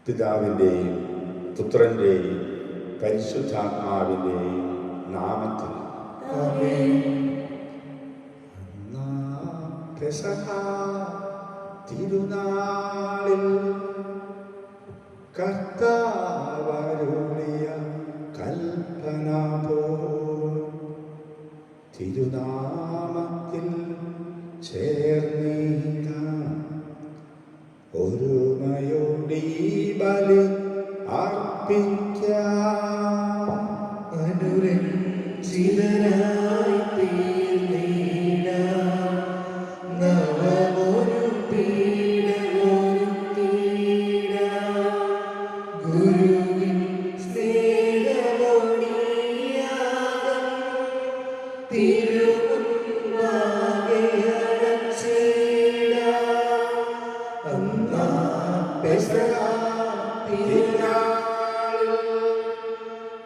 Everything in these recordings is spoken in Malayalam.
പിതാവിൻ്റെയും പുത്രൻ്റെയും പരിശുദ്ധാത്മാവിൻ്റെയും നാമത്തിൽ പെസഹ തിരുനാളിൽ കർത്താവരുളിയ കൽപ്പന പോൽ തിരുനാമത്തിൽ ചേർന്നീത ഒരുമയോടി ബലി അർപ്പിക്കാം. അനുരഞ്ജിതനായി തീർന്നീട നവമൊരു പീഠമൊരുക്കീട ഗുരുവിൻ സ്നേഹമൊടിയാകം തിരുമുൻപാകെ അടച്ചിട. അന്നാ പെസഹ തിരുനാളിൽ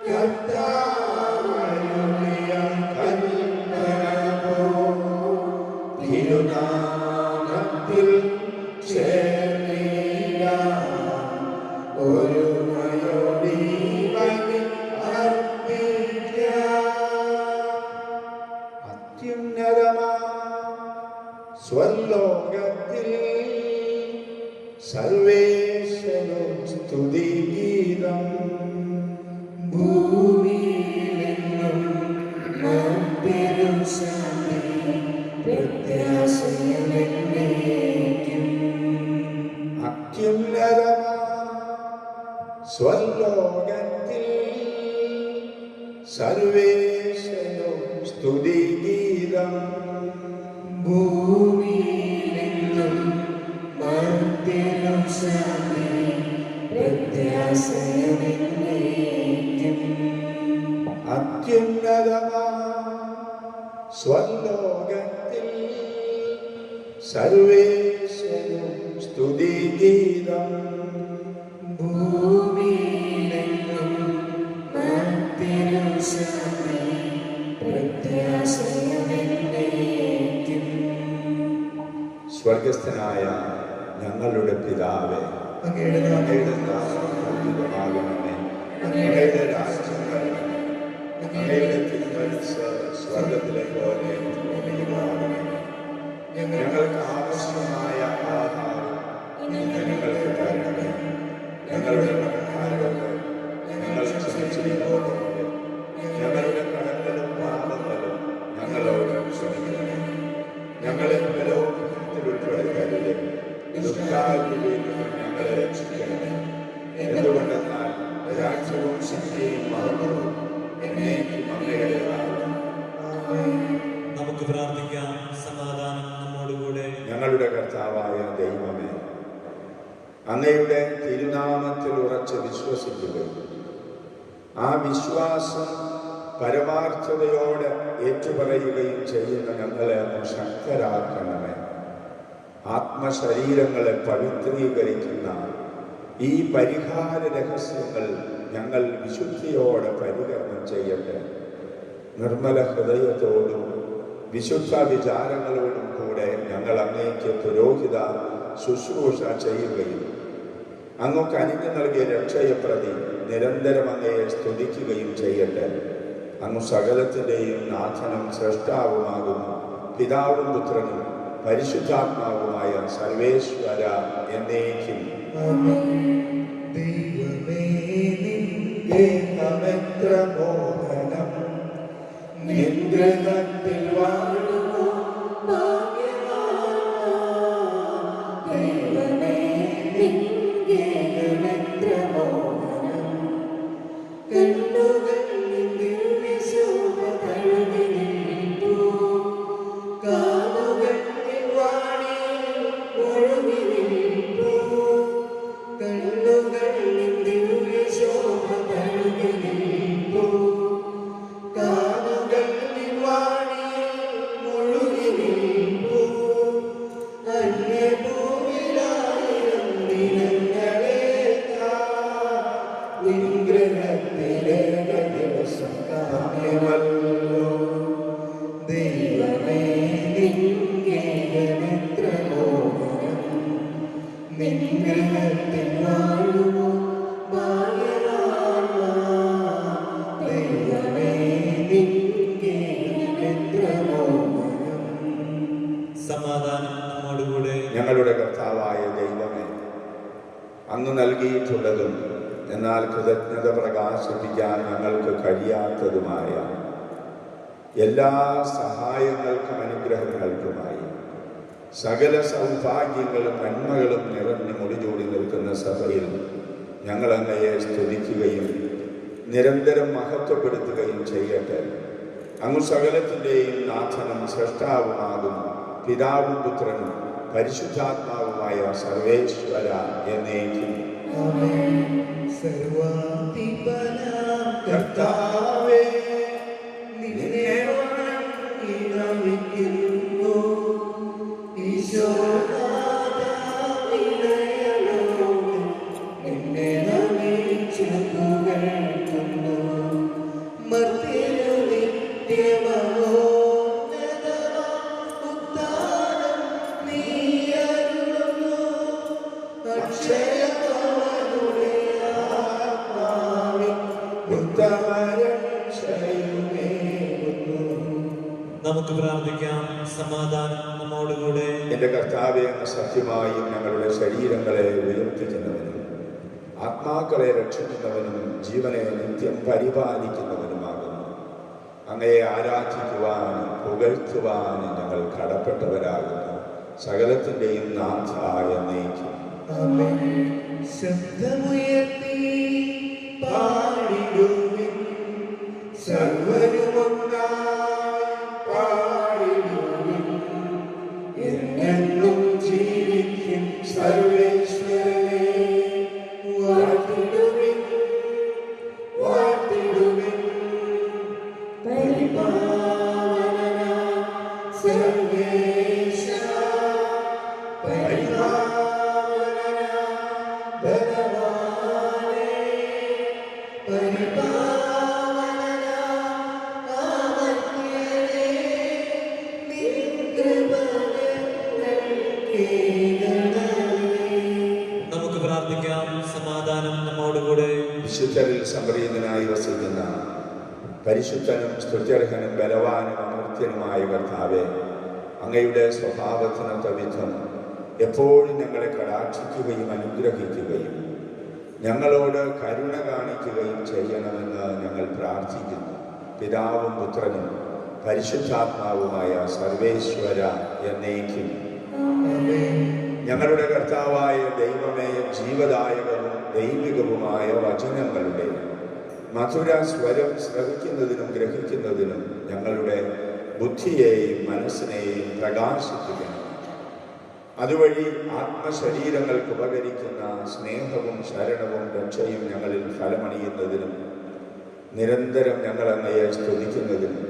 കർത്താവരുളിയ കൽപ്പന പോൽ തിരുനാമത്തിൽ ചേർന്നിടാം. ഒരുമയോടി ബലി അർപ്പിക്കാം. അത്യുന്നതമാ സ്വലോകത്തിൽ സർവേശ്വരം സ്തുതിഗീതം. ഭൂമിയിലെങ്ങും പെരുശാന്തി പ്രത്യാശയെന്നേക്കും. അത്യുന്നതമാ സ്വലോകത്തിൽ സർവേശ്വരം സ്തുതിഗീതം. ഭൂമിയിലെങ്ങും പെരുശാന്തി പ്രത്യാശയെന്നേക്കും. അത്യുന്നതമാ സ്വലോകത്തിൽ സർവേശ്വരം സ്തുതിഗീതം. ഭൂമിയിലെങ്ങും പെരുശാന്തി പ്രത്യാശയെന്നേക്കും. സ്വർഗസ്ഥനായ ഞങ്ങളുടെ പിതാവേ, അങ്ങയുടെ നാമം പൂജിതമാകണമേ. അങ്ങയുടെ രാജ്യം വരണമേ. അങ്ങയുടെ തിരുമനസ്സ് സ്വർഗത്തിലെ പോലെ ഭൂമിയിലുമാകണമേ. ഞങ്ങൾക്ക് ആവശ്യമായ ആഹാരം ഇന്ന് ഞങ്ങൾക്ക് തരണമേ. ഞങ്ങളുടെ കടക്കാരോട് ഞങ്ങൾ ക്ഷമിച്ചിരിക്കുന്നത് പോലെ ഞങ്ങളുടെ കടങ്ങളും പാപങ്ങളും ഞങ്ങളോട് ക്ഷമിക്കണമേ. ഞങ്ങളെ പ്രലോഭനത്തിൽ ഉൾപ്പെടുത്തരുത്, ദുഷ്ടാരൂപിയിൽ നിന്നും ഞങ്ങളെ രക്ഷിക്കണമേ. എന്തുകൊണ്ടെന്നാൽ രാജ്യവും ശക്തിയും മഹത്വവും എന്നേക്കും അങ്ങയുടേതാകുന്നു. നമുക്ക് പ്രാർത്ഥിക്കാം. സമാധാനം നമ്മോടുകൂടെ. ഞങ്ങളുടെ കർത്താവായ ദൈവമേ, അങ്ങയുടെ തിരുനാമത്തിൽ ഉറച്ച് വിശ്വസിക്കുകയും ആ വിശ്വാസം പരമാർത്ഥതയോടെ ഏറ്റുപറയുകയും ചെയ്യുന്ന ഞങ്ങളെ അങ്ങ് ശക്തരാക്കണമേ. ആത്മശരീരങ്ങളെ പവിത്രീകരിക്കുന്ന ഈ പരിഹാര രഹസ്യങ്ങൾ ഞങ്ങൾ വിശുദ്ധിയോടെ പരികരണം ചെയ്യട്ടെ. നിർമ്മല ഹൃദയത്തോടും വിശുദ്ധ വിചാരങ്ങളോടും കൂടെ ഞങ്ങൾ അങ്ങേക്ക് പുരോഹിത ശുശ്രൂഷ ചെയ്യുകയും അങ്ങ് കനിഞ്ഞു നൽകിയ രക്ഷയെ പ്രതി നിരന്തരം അങ്ങയെ സ്തുതിക്കുകയും ചെയ്യട്ടെ. അങ്ങ് സകലത്തിൻ്റെയും നാഥനും സൃഷ്ടാവുമാകുന്നു. പിതാവും പുത്രനും പരിശുദ്ധാത്മാവുമായ സർവേശ്വര എന്നേക്കും. ദൈവമേ, നിന്റെ നാമമെത്ര മോഹനം, നിന്റെ നാമത്തിൽ വാഴുമോ ഭാഗ്യവാന്മാർ. ദൈവമേ, നിന്റെ നാമമെത്ര മോഹനം, കണ്ണുകൾ നിന്റെ വിശുദ്ധ തഴുകി നിൽപ്പൂ. കാതുകൾ നിൻ വാണിയിൽ ഒഴുകി നിൽപ്പൂ. കണ്ണുകൾ നിന്റെ വിശുദ്ധ തഴുകി നിൽപ്പൂ. കാതുകൾ നിൻ വാണിയിൽ ഒഴുകി നിൽപ്പൂ. അന്യഭൂമിയിലായിരം ദിനങ്ങളേക്കാൾ നിഗ്രഹത്തിലേക ദിവസം കാമ്യമല്ലോ. ദൈവമേ, നിന്റെ സമാധാനം നമ്മോടുകൂടെ. ഞങ്ങളുടെ കർത്താവായ ദൈവമേ, അങ്ങ് നൽകിയിട്ടുള്ളതും എന്നാൽ കൃതജ്ഞത പ്രകാശിപ്പിക്കാൻ ഞങ്ങൾക്ക് കഴിയാത്തതുമായ എല്ലാ സഹായങ്ങൾക്കും അനുഗ്രഹങ്ങൾക്കുമായി സകല സൗഭാഗ്യങ്ങളും നന്മകളും നിറഞ്ഞു മുടിചൂടി നിൽക്കുന്ന സഭയിൽ ഞങ്ങൾ അങ്ങയെ സ്തുതിക്കുകയും നിരന്തരം മഹത്വപ്പെടുത്തുകയും ചെയ്യട്ടെ. അങ്ങ് സകലത്തിൻ്റെയും നാഥനും സൃഷ്ടാവുമാകുന്നു, പിതാവും പുത്രനും പരിശുദ്ധാത്മാവുമായ സർവേശ്വര എന്നേക്കും. സർവാധിപനാം കർത്താവേ, നിന്നെ വണങ്ങിനമിക്കുന്നു. ഈശോനാഥാ, വിനയലോടെ നിന്നെ നമിച്ചു പുകഴ്ത്തുന്നു. മർത്യനു നിത്യമഹോന്നതമാം ഉദ്ധാനം നീ അരുളുന്നു. അക്ഷയമവനുടെ ആത്മാവിൽ ഉത്തമരക്ഷയുമേകുന്നു. നമുക്ക് പ്രാർത്ഥിക്കാം. സമാധാനം നമ്മോടുകൂടെ. എൻ്റെ കർത്താവേ, അങ്ങ് സത്യമായും ഞങ്ങളുടെ ശരീരങ്ങളെ ഉയർത്തിക്കുന്നവനും ആത്മാക്കളെ രക്ഷിക്കുന്നവനും ജീവനെ നിത്യം പരിപാലിക്കുന്നവനുമാകുന്നു. അങ്ങയെ ആരാധിക്കുവാനും പുകഴ്ത്തുവാനും ഞങ്ങൾ കടപ്പെട്ടവരാകുന്നു. സകലത്തിൻ്റെയും നാഥ എന്നേക്കും. ശബ്ദമുയർത്തി പാടിടുവിൻ, സർവരുമൊന്നായി പാടിടുവിൻ. എന്നെന്നും ജീവിക്കും സർവേശ്വരനെ വാഴ്ത്തിടുവിൻ, വാഴ്ത്തിടുവിൻ. പരിപാലനാം സർവേശ, പരിപാലനാം ബലവാനേ, പരിപാലനാം അമർത്യനേ, നിൻ കൃപ ഞങ്ങൾക്ക് കേൾക്കണമേ. നമുക്ക് പ്രാർത്ഥിക്കാം. സമാധാനം നമ്മോടുകൂടെ. വിശുദ്ധരിൽ സംപ്രീതനായി വസിക്കുന്ന പരിശുദ്ധനും സ്തുത്യർഹനും ബലവാനും അമർത്യനുമായ കർത്താവേ, അങ്ങയുടെ സ്വഭാവത്തിനൊത്ത വിധം എപ്പോഴും ഞങ്ങളെ കടാക്ഷിക്കുകയും അനുഗ്രഹിക്കുകയും ഞങ്ങളോട് കരുണ കാണിക്കുകയും ചെയ്യണമെന്ന് ഞങ്ങൾ പ്രാർത്ഥിക്കുന്നു. പിതാവും പുത്രനും പരിശുദ്ധാത്മാവുമായ സർവേശ്വര എന്നേക്കും. ഞങ്ങളുടെ കർത്താവായ ദൈവമേ, ജീവദായകവും ദൈവികവുമായ വചനങ്ങളുടെ മധുര സ്വരം ശ്രവിക്കുന്നതിനും ഗ്രഹിക്കുന്നതിനും ഞങ്ങളുടെ ബുദ്ധിയെയും മനസ്സിനെയും പ്രകാശിപ്പിക്കണം. അതുവഴി ആത്മശരീരങ്ങൾക്ക് ഉപകരിക്കുന്ന സ്നേഹവും ശരണവും രക്ഷയും ഞങ്ങളിൽ ഫലമണിയുന്നതിനും നിരന്തരം ഞങ്ങൾ അങ്ങയെ സ്തുതിക്കുന്നതിനും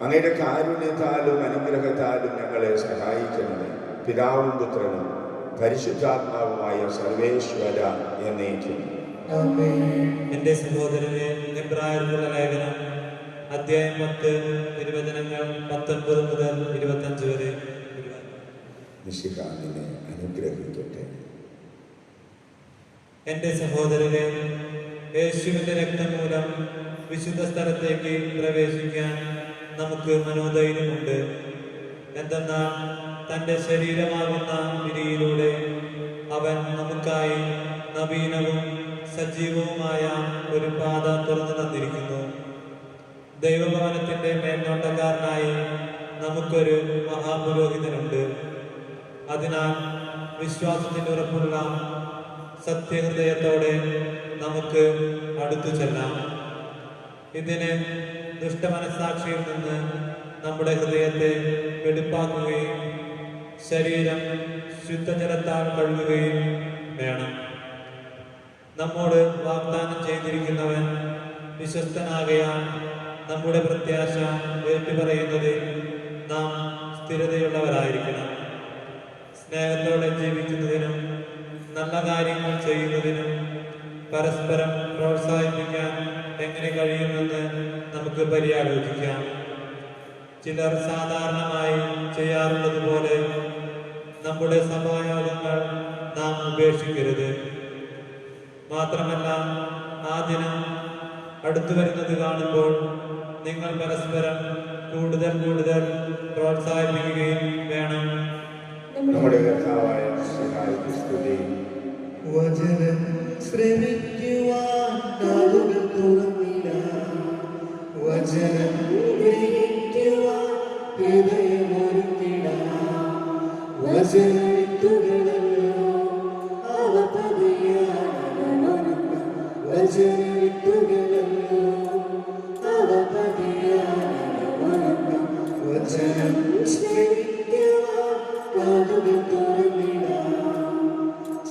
അങ്ങയുടെ കാരുണ്യത്താലും അനുഗ്രഹത്താലും ഞങ്ങളെ സഹായിക്കണമേ. പിതാവും പുത്രനും പരിശുദ്ധാത്മാവുമായ സർവേശ്വര എന്നേക്കും. എന്റെ സഹോദരനെ, എബ്രായർക്കുള്ള ലേഖനം അധ്യായം 10 തിരുവചനങ്ങൾ 19 മുതൽ 25 വരെ. നിശിഹാനിനെ അനുഗ്രഹിക്കട്ടെ. എന്റെ സഹോദരനെ, യേശുവിന്റെ രക്തം മൂലം വിശുദ്ധ സ്ഥലത്തേക്ക് പ്രവേശിക്കാൻ നമുക്ക് മനോധൈര്യമുണ്ട്. എന്തെന്നാൽ തന്റെ ശരീരമാകുന്ന വിധിയിലൂടെ അവൻ നമുക്കായി നവീനവും സജീവവുമായ ഒരു പാത തുറന്നു തന്നിരിക്കുന്നു. ദൈവഭവനത്തിന്റെ മേൽനോട്ടക്കാരനായി നമുക്കൊരു മഹാപുരോഹിതനുണ്ട്. അതിനാൽ വിശ്വാസത്തിന്റെ ഉറപ്പുള്ള സത്യഹൃദയത്തോടെ നമുക്ക് അടുത്തു ചെല്ലാം. ഇതിന് ദുഷ്ടമനസാക്ഷിയിൽ നിന്ന് നമ്മുടെ ഹൃദയത്തെ വെടിപ്പാക്കുകയും ശരീരം ശുദ്ധജലത്താൽ കഴുകുകയും വേണം. നമ്മോട് വാഗ്ദാനം ചെയ്തിരിക്കുന്നവൻ വിശ്വസ്തനാകയാൽ നമ്മുടെ പ്രത്യാശ ഏറ്റുപറയുന്നതിൽ നാം സ്ഥിരതയുള്ളവരായിരിക്കണം. സ്നേഹത്തോടെ ജീവിക്കുന്നതിനും നല്ല കാര്യങ്ങൾ ചെയ്യുന്നതിനും പരസ്പരം പ്രോത്സാഹിപ്പിക്കാൻ എങ്ങനെ കഴിയുമെന്ന് നമുക്ക് പര്യാലോചിക്കാം. ചിലർ സാധാരണമായി ചെയ്യാറുള്ളത് പോലെ നമ്മുടെ സഭായോഗങ്ങൾ നാം ഉപേക്ഷിക്കരുത്. മാത്രമല്ല, ആ ദിനം അടുത്തു വരുന്നത് കാണുമ്പോൾ നിങ്ങൾ പരസ്പരം കൂടുതൽ പ്രോത്സാഹിപ്പിക്കുകയും വേണം. വചനവിത്തുകളല്ലോ അവ പതിയാനുണർന്ന വചനവിത്തുകളല്ലോ അവ പതിയാനുണർന്ന വചനം ശ്രവിക്കുവാൻ കാതുകൾ തുറന്നിടാം.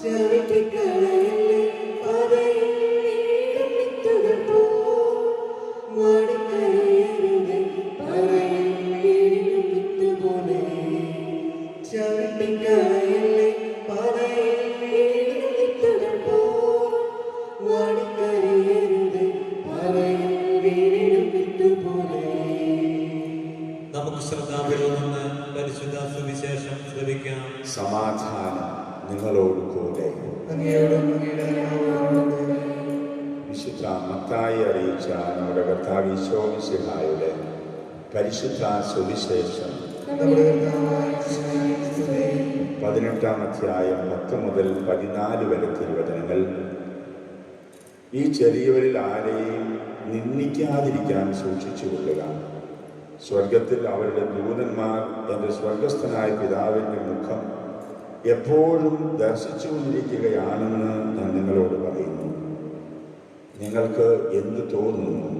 ചവിട്ടിക്കളയല്ലേ പാതയിൽ വീഴും വിത്തുകൾ പോ വാടിക്കരയരുതേ പാതയിൽ വീഴും വിത്തുപോലെ. ചവിട്ടിക്കളയല്ലേ പാതയിൽ വീഴും വിത്തുകൾ പോ വാടിക്കരയരുതേ പാതയിൽ വീഴും വിത്തുപോലെ. നമുക്ക് ശ്രദ്ധാപൂർവം നിന്ന് പരിശുദ്ധ സുവിശേഷം ശ്രവിക്കാം. സമാധാനം നിങ്ങളോട് കൂടെ. അങ്ങയോടും അങ്ങയുടെ ആത്മാവോടും വിശുദ്ധ മത്തായി അറിയിച്ച നമ്മുടെ കർത്താവ് ഈശോ മിശിഹായുടെ പരിശുദ്ധ സുവിശേഷം നമ്മുടെ കർത്താവായ ഈശോയെ സ്തുതി. 18-ാം അധ്യായം 10 മുതൽ 14 വരെ തിരുവചനങ്ങൾ. ഈ ചെറിയവരിൽ ആരെയും നിന്ദിക്കാതിരിക്കാൻ സൂക്ഷിച്ചുകൊള്ളുക. സ്വർഗത്തിൽ അവരുടെ ദൂതന്മാർ എൻ്റെ സ്വർഗസ്ഥനായ പിതാവിൻ്റെ മുഖം എപ്പോഴും ദർശിച്ചുകൊണ്ടിരിക്കുകയാണെന്ന് ഞാൻ നിങ്ങളോട് പറയുന്നു. നിങ്ങൾക്ക് എന്ത് തോന്നുന്നു?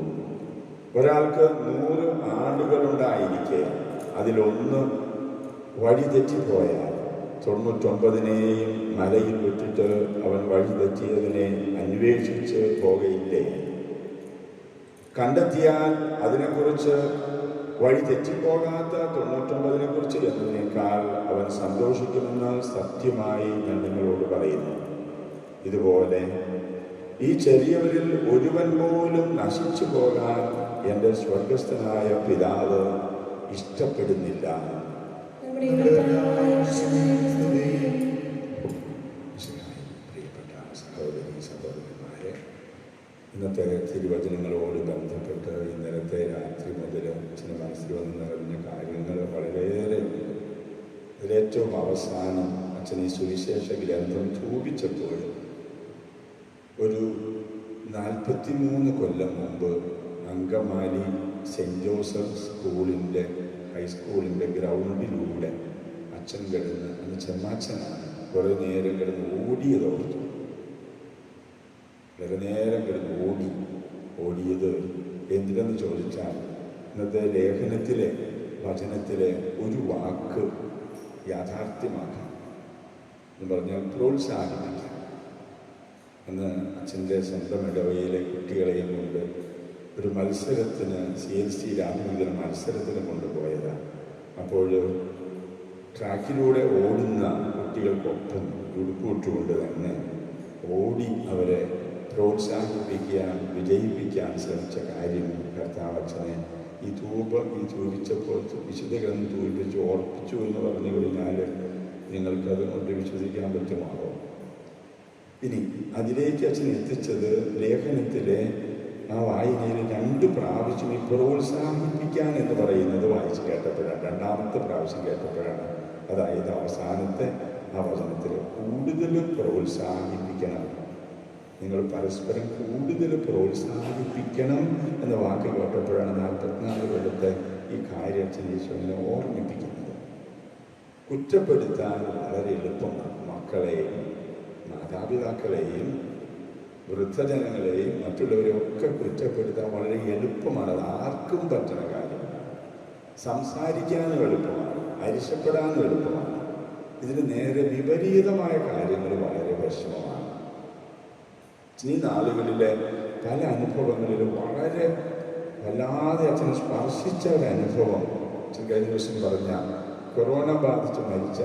ഒരാൾക്ക് 100 ആടുകളുണ്ടായിരിക്കെ അതിലൊന്ന് വഴി തെറ്റിപ്പോയാൽ 99നെയും മലയിൽ വിട്ടിട്ട് അവൻ വഴി തെറ്റിയതിനെ അന്വേഷിച്ച് പോകയില്ലേ? കണ്ടെത്തിയാൽ അതിനെക്കുറിച്ച് വഴി തെറ്റിപ്പോകാത്ത 99നെ കുറിച്ച് എന്നതിനേക്കാൾ അവൻ സന്തോഷിക്കുമെന്ന് സത്യമായി ഞാൻ നിങ്ങളോട് പറയുന്നു. ഇതുപോലെ ഈ ചെറിയവരിൽ ഒരുവൻ പോലും നശിച്ചു പോകാൻ എൻ്റെ സ്വർഗസ്ഥനായ പിതാവ് ഇഷ്ടപ്പെടുന്നില്ല. നമ്മുടെ കർത്താവായ ഈശോയെ സ്തുതി. പ്രിയപ്പെട്ട സഹോദരി സഹോദരന്മാരെ, ഇന്നത്തെ തിരുവചനങ്ങളോട് ബന്ധപ്പെട്ട് ഇന്നലത്തെ രാത്രി മുതൽ അച്ഛന് മനസ്സിൽ വന്ന് നിറഞ്ഞ കാര്യങ്ങൾ വളരെയേറെ ഉണ്ട്. ഇതിലേറ്റവും അവസാനം അച്ഛൻ ഈ സുവിശേഷ ഗ്രന്ഥം ചൂപിച്ചപ്പോൾ ഒരു 43 കൊല്ലം മുമ്പ് അങ്കമാലി സെൻറ് ജോസഫ് ഹൈസ്കൂളിൻ്റെ ഗ്രൗണ്ടിലൂടെ അച്ഛൻ കിടന്ന്, അന്ന് ചെമ്മാച്ചനാണ്, കുറേ നേരം കിടന്ന് ഓടിയതോർത്തു. വളരെ നേരം കിടന്ന് ഓടിയത് എന്തിനെന്ന് ചോദിച്ചാൽ ഇന്നത്തെ ലേഖനത്തിലെ വചനത്തിലെ ഒരു വാക്ക് യാഥാർത്ഥ്യമാക്കാം എന്ന് പറഞ്ഞാൽ പ്രോത്സാഹിപ്പിക്കാം. അന്ന് അച്ഛൻ്റെ സ്വന്തം ഇടവയിലെ കുട്ടികളെയും കൊണ്ട് ഒരു മത്സരത്തിന് CLC രാത്രിതല മത്സരത്തിന് കൊണ്ടുപോയതാണ്. അപ്പോൾ ട്രാക്കിലൂടെ ഓടുന്ന കുട്ടികൾക്കൊപ്പം ഉടുക്കൂട്ടുകൊണ്ട് തന്നെ ഓടി അവരെ പ്രോത്സാഹിപ്പിക്കാൻ, വിജയിപ്പിക്കാൻ ശ്രമിച്ച കാര്യം കർത്താവ് അച്ഛനെ ഈ തൂപിച്ചപ്പോൾ വിശുദ്ധ ഗ്രന്ഥം തൂപിച്ച് ഓർപ്പിച്ചു എന്ന് പറഞ്ഞു കഴിഞ്ഞാൽ നിങ്ങൾക്കത് കൊണ്ട് വിശ്വസിക്കാൻ പറ്റുമാറോ? ഇനി അതിലേക്ക് അച്ഛൻ എത്തിച്ചത് ലേഖനത്തിലെ ആ വായനയിൽ 2 പ്രാവശ്യം ഈ പ്രോത്സാഹിപ്പിക്കാൻ എന്ന് പറയുന്നത് വായിച്ച് കേട്ടപ്പോഴാണ്, 2ാമത്തെ പ്രാവശ്യം കേട്ടപ്പോഴാണ്. അതായത് അവസാനത്തെ ആ വചനത്തിൽ കൂടുതൽ പ്രോത്സാഹിപ്പിക്കണം, നിങ്ങൾ പരസ്പരം കൂടുതൽ പ്രോത്സാഹിപ്പിക്കണം എന്ന വാക്ക് കേട്ടപ്പോഴാണ് 44 കൊല്ലത്തെ ഈ കാര്യം അച്ഛൻ ഈശോനെ ഓർമ്മിപ്പിക്കുന്നത്. കുറ്റപ്പെടുത്താൻ വളരെ എളുപ്പമാണ്. മക്കളെയും മാതാപിതാക്കളെയും വൃദ്ധജനങ്ങളെയും മറ്റുള്ളവരെയൊക്കെ കുറ്റപ്പെടുത്താൻ വളരെ എളുപ്പമാണ്. അത് ആർക്കും പറ്റുന്ന കാര്യമാണ്. സംസാരിക്കാനും എളുപ്പമാണ്, അരിശപ്പെടാനും എളുപ്പമാണ്. ഇതിന് നേരെ വിപരീതമായ കാര്യങ്ങൾ വളരെ വിഷമമാണ്. ഈ നാളുകളിലെ പല അനുഭവങ്ങളിലും വളരെ വല്ലാതെ അച്ഛനെ സ്പർശിച്ച ഒരനുഭവം അച്ഛൻ കഴിഞ്ഞ ദിവസം പറഞ്ഞ കൊറോണ ബാധിച്ച് മരിച്ച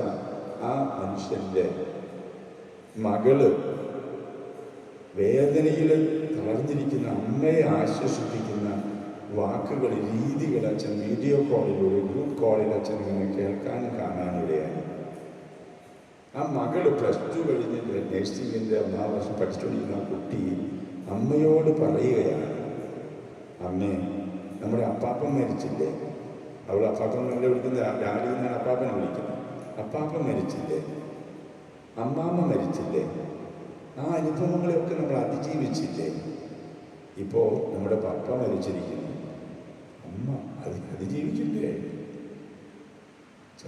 ആ മനുഷ്യൻ്റെ മകള് വേദനയിൽ തളർന്നിരിക്കുന്ന അമ്മയെ ആശ്വസിപ്പിക്കുന്ന വാക്കുകൾ, രീതികൾ അച്ഛൻ വീഡിയോ കോളിലൂടെ, ഗ്രൂപ്പ് കോളിൽ അച്ഛൻ ഇങ്ങനെ കേൾക്കാനും കാണാനും ഇടയായി. ആ മകള് +2 കഴിഞ്ഞ് നഴ്സിംഗിൻ്റെ 1ാം വർഷം പഠിച്ചുകൊണ്ടിരുന്ന ആ കുട്ടി അമ്മയോട് പറയുകയാണ്, അമ്മേ, നമ്മുടെ അപ്പാപ്പൻ മരിച്ചില്ലേ? അവൾ അപ്പാപ്പൻ നമ്മളെ വിളിക്കുന്ന ഡാഡി എന്നാണ് അപ്പാപ്പനെ വിളിക്കുന്നത്. അപ്പാപ്പൻ മരിച്ചില്ലേ? അമ്മാമ്മ മരിച്ചില്ലേ? ആ അനുഭവങ്ങളെയൊക്കെ നമ്മൾ അതിജീവിച്ചില്ലേ? ഇപ്പോൾ നമ്മുടെ പപ്പ മരിച്ചിരിക്കുന്നു, അമ്മ അതിജീവിച്ചില്ലേ?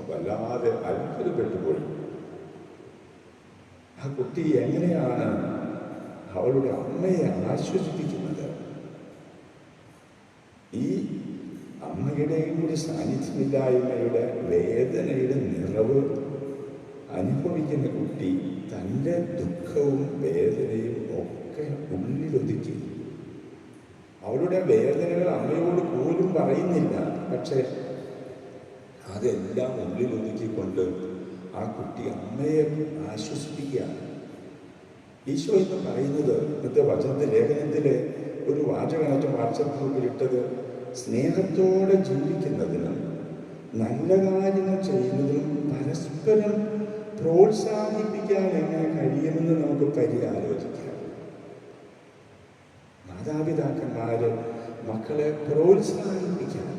വല്ലാതെ അത്ഭുതപ്പെട്ടുപോയി. ആ കുട്ടി എങ്ങനെയാണ് അവളുടെ അമ്മയെ ആശ്വസിപ്പിക്കുന്നത്? ഈ അമ്മയുടെയും കൂടി സാന്നിധ്യമില്ലായ്മയുടെ വേദനയുടെ നിറവ് അനുഭവിക്കുന്ന കുട്ടി തൻ്റെ ദുഃഖവും വേദനയും ഒക്കെ ഉള്ളിലൊതുക്കി. അവളുടെ വേദനകൾ അമ്മയോട് പോലും പറയുന്നില്ല. പക്ഷെ അതെല്ലാം ഉള്ളിലൊതുക്കിക്കൊണ്ട് ആ കുട്ടി അമ്മയെ ആശ്വസിപ്പിക്കുകയാണ്. ഈശോ എന്ന് പറയുന്നത് ഇന്നത്തെ വചനത്തെ ലേഖനത്തിലെ ഒരു വാചകമായിട്ട് വാട്സപ്പ് ഗ്രൂപ്പിലിട്ടത്, സ്നേഹത്തോടെ ജീവിക്കുന്നതിനും നല്ല കാര്യങ്ങൾ ചെയ്യുന്നതിനും പരസ്പരം പ്രോത്സാഹിപ്പിക്കാൻ എങ്ങനെ കഴിയുമെന്ന് നമുക്ക് പര്യാലോചിക്കാം. മാതാപിതാക്കന്മാര് മക്കളെ പ്രോത്സാഹിപ്പിക്കാൻ,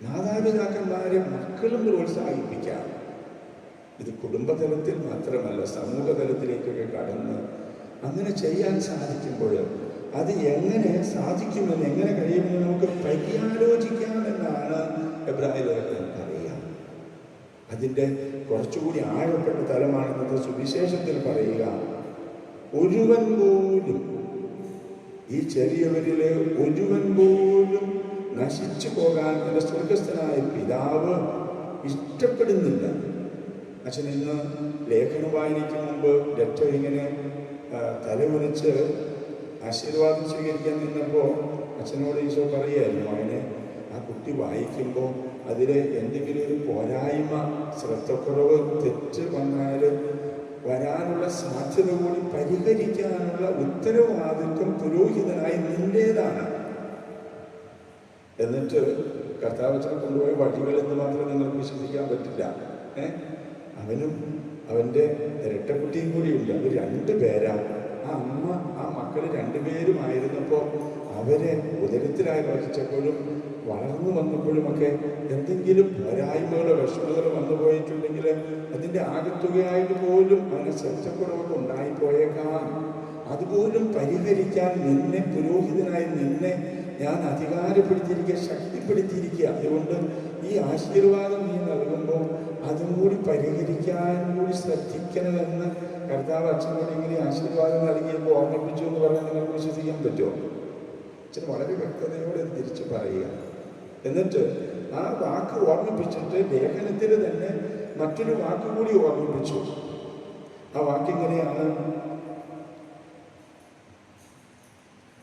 മാതാപിതാക്കന്മാരെ മക്കളും പ്രോത്സാഹിപ്പിക്കാം. ഇത് കുടുംബതലത്തിൽ മാത്രമല്ല, സമൂഹ തലത്തിലേക്കൊക്കെ കടന്ന് അങ്ങനെ ചെയ്യാൻ സാധിക്കുമ്പോൾ അത് എങ്ങനെ സാധിക്കുമെന്ന്, എങ്ങനെ കഴിയുമെന്ന് നമുക്ക് പര്യാലോചിക്കാമെന്നാണ് എബ്രായ ലേഖനം പറയുക. അതിൻ്റെ കുറച്ചുകൂടി ആഴപ്പെട്ട തലമാണെന്നത് സുവിശേഷത്തിൽ പറയുക. ഒരുവൻ പോലും, ഈ ചെറിയവരിലെ ഒരുവൻ പോലും നശിച്ചു പോകാൻ എൻ്റെ സ്വർഗസ്ഥനായ പിതാവ് ഇഷ്ടപ്പെടുന്നില്ല. അച്ഛൻ ഇന്ന് ലേഖനം വായനയ്ക്ക് മുമ്പ് ലെറ്റർ ഇങ്ങനെ തലകുനിച്ച് ആശീർവാദം സ്വീകരിക്കാൻ നിന്നപ്പോൾ അച്ഛനോട് ഈശോ പറയുമായിരുന്നു, അവനെ ആ കുട്ടി വായിക്കുമ്പോൾ അതിൽ എന്തെങ്കിലും ഒരു പോരായ്മ, ശ്രദ്ധക്കുറവ്, തെറ്റ് വന്നാൽ വരാനുള്ള സാധ്യത കൂടി പരിഹരിക്കാനുള്ള ഉത്തരവാദിത്വം പുരോഹിതനായി നിന്റേതാണ്. എന്നിട്ട് കർത്താവച്ചനെ കൊണ്ടുപോയ വടികളെന്ന് മാത്രം നിങ്ങൾക്ക് വിശ്വസിക്കാൻ പറ്റില്ല. അവനും അവൻ്റെ ഇരട്ടക്കുട്ടിയും കൂടിയുണ്ട്. അവർ രണ്ടുപേരാണ്. ആ അമ്മ ആ മക്കൾ രണ്ടുപേരുമായിരുന്നപ്പോൾ അവരെ ഉദരത്തിലായി വഹിച്ചപ്പോഴും വളർന്നു വന്നപ്പോഴുമൊക്കെ എന്തെങ്കിലും പോരായ്മകളോ വിഷമതകളോ വന്നു പോയിട്ടുണ്ടെങ്കിൽ അതിൻ്റെ ആകത്തുകയായിട്ട് പോലും അവന് ശ്രദ്ധക്കുറവൊക്കെ ഉണ്ടായിപ്പോയേക്കാം. അതുപോലും പരിഹരിക്കാൻ നിന്നെ, പുരോഹിതനായി നിന്നെ ഞാൻ അധികാരപ്പെടുത്തിയിരിക്കുക, ശക്തിപ്പെടുത്തിയിരിക്കുക. അതുകൊണ്ട് ഈ ആശീർവാദം നീ നൽകുമ്പോൾ അതും കൂടി പരിഹരിക്കാൻ കൂടി ശ്രദ്ധിക്കണമെന്ന് കർത്താവ് അച്ഛനോട് ഇങ്ങനെ ആശീർവാദം നൽകിയപ്പോൾ ഓർമ്മിപ്പിച്ചു എന്ന് പറഞ്ഞാൽ നിങ്ങൾക്ക് വിശ്വസിക്കാൻ പറ്റുമോ? അച്ഛൻ വളരെ വ്യക്തതയോടെ തിരിച്ചു പറയുക. എന്നിട്ട് ആ വാക്ക് ഓർമ്മിപ്പിച്ചിട്ട് ലേഖനത്തിൽ തന്നെ മറ്റൊരു വാക്ക് കൂടി ഓർമ്മിപ്പിച്ചു. ആ വാക്കിങ്ങനെയാണ്,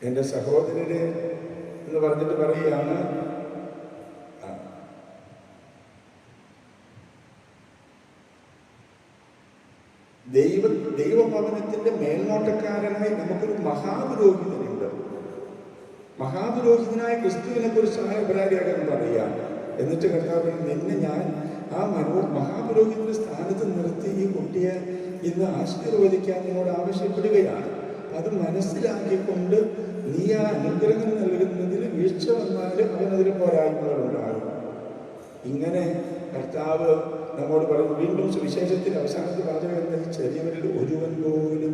എൻ്റെ സഹോദരരെ എന്ന് പറഞ്ഞിട്ട് പറയുകയാണ്, ദൈവഭവനത്തിന്റെ മേൽനോട്ടക്കാരനായി നമുക്കൊരു മഹാപുരോഹിതനുണ്ട്. മഹാപുരോഹിതനായ ക്രിസ്തുവിനെ കുറിച്ചാണ് എബ്രായലേഖനം പറയുക. എന്നിട്ട് കർത്താവ് നിന്നെ ഞാൻ ആ മഹാപുരോഹിതന്റെ സ്ഥാനത്ത് നിർത്തി ഈ കുട്ടിയെ ഇന്ന് ആശീർവദിക്കാൻ നിന്നോട് ആവശ്യപ്പെടുകയാണ്. അത് മനസ്സിലാക്കിക്കൊണ്ട് നീ ആ അനുഗ്രഹം നൽകുന്നതിൽ വീഴ്ച വന്നാൽ അവനതിന് പോരായ്മകളുണ്ടാകും. ഇങ്ങനെ കർത്താവ് നമ്മോട് പറയുന്നു. വീണ്ടും സുവിശേഷത്തിൽ അവസാനത്തിൽ പറഞ്ഞു വരുന്ന ഈ ചെറിയവരിൽ ഒരുവൻ പോലും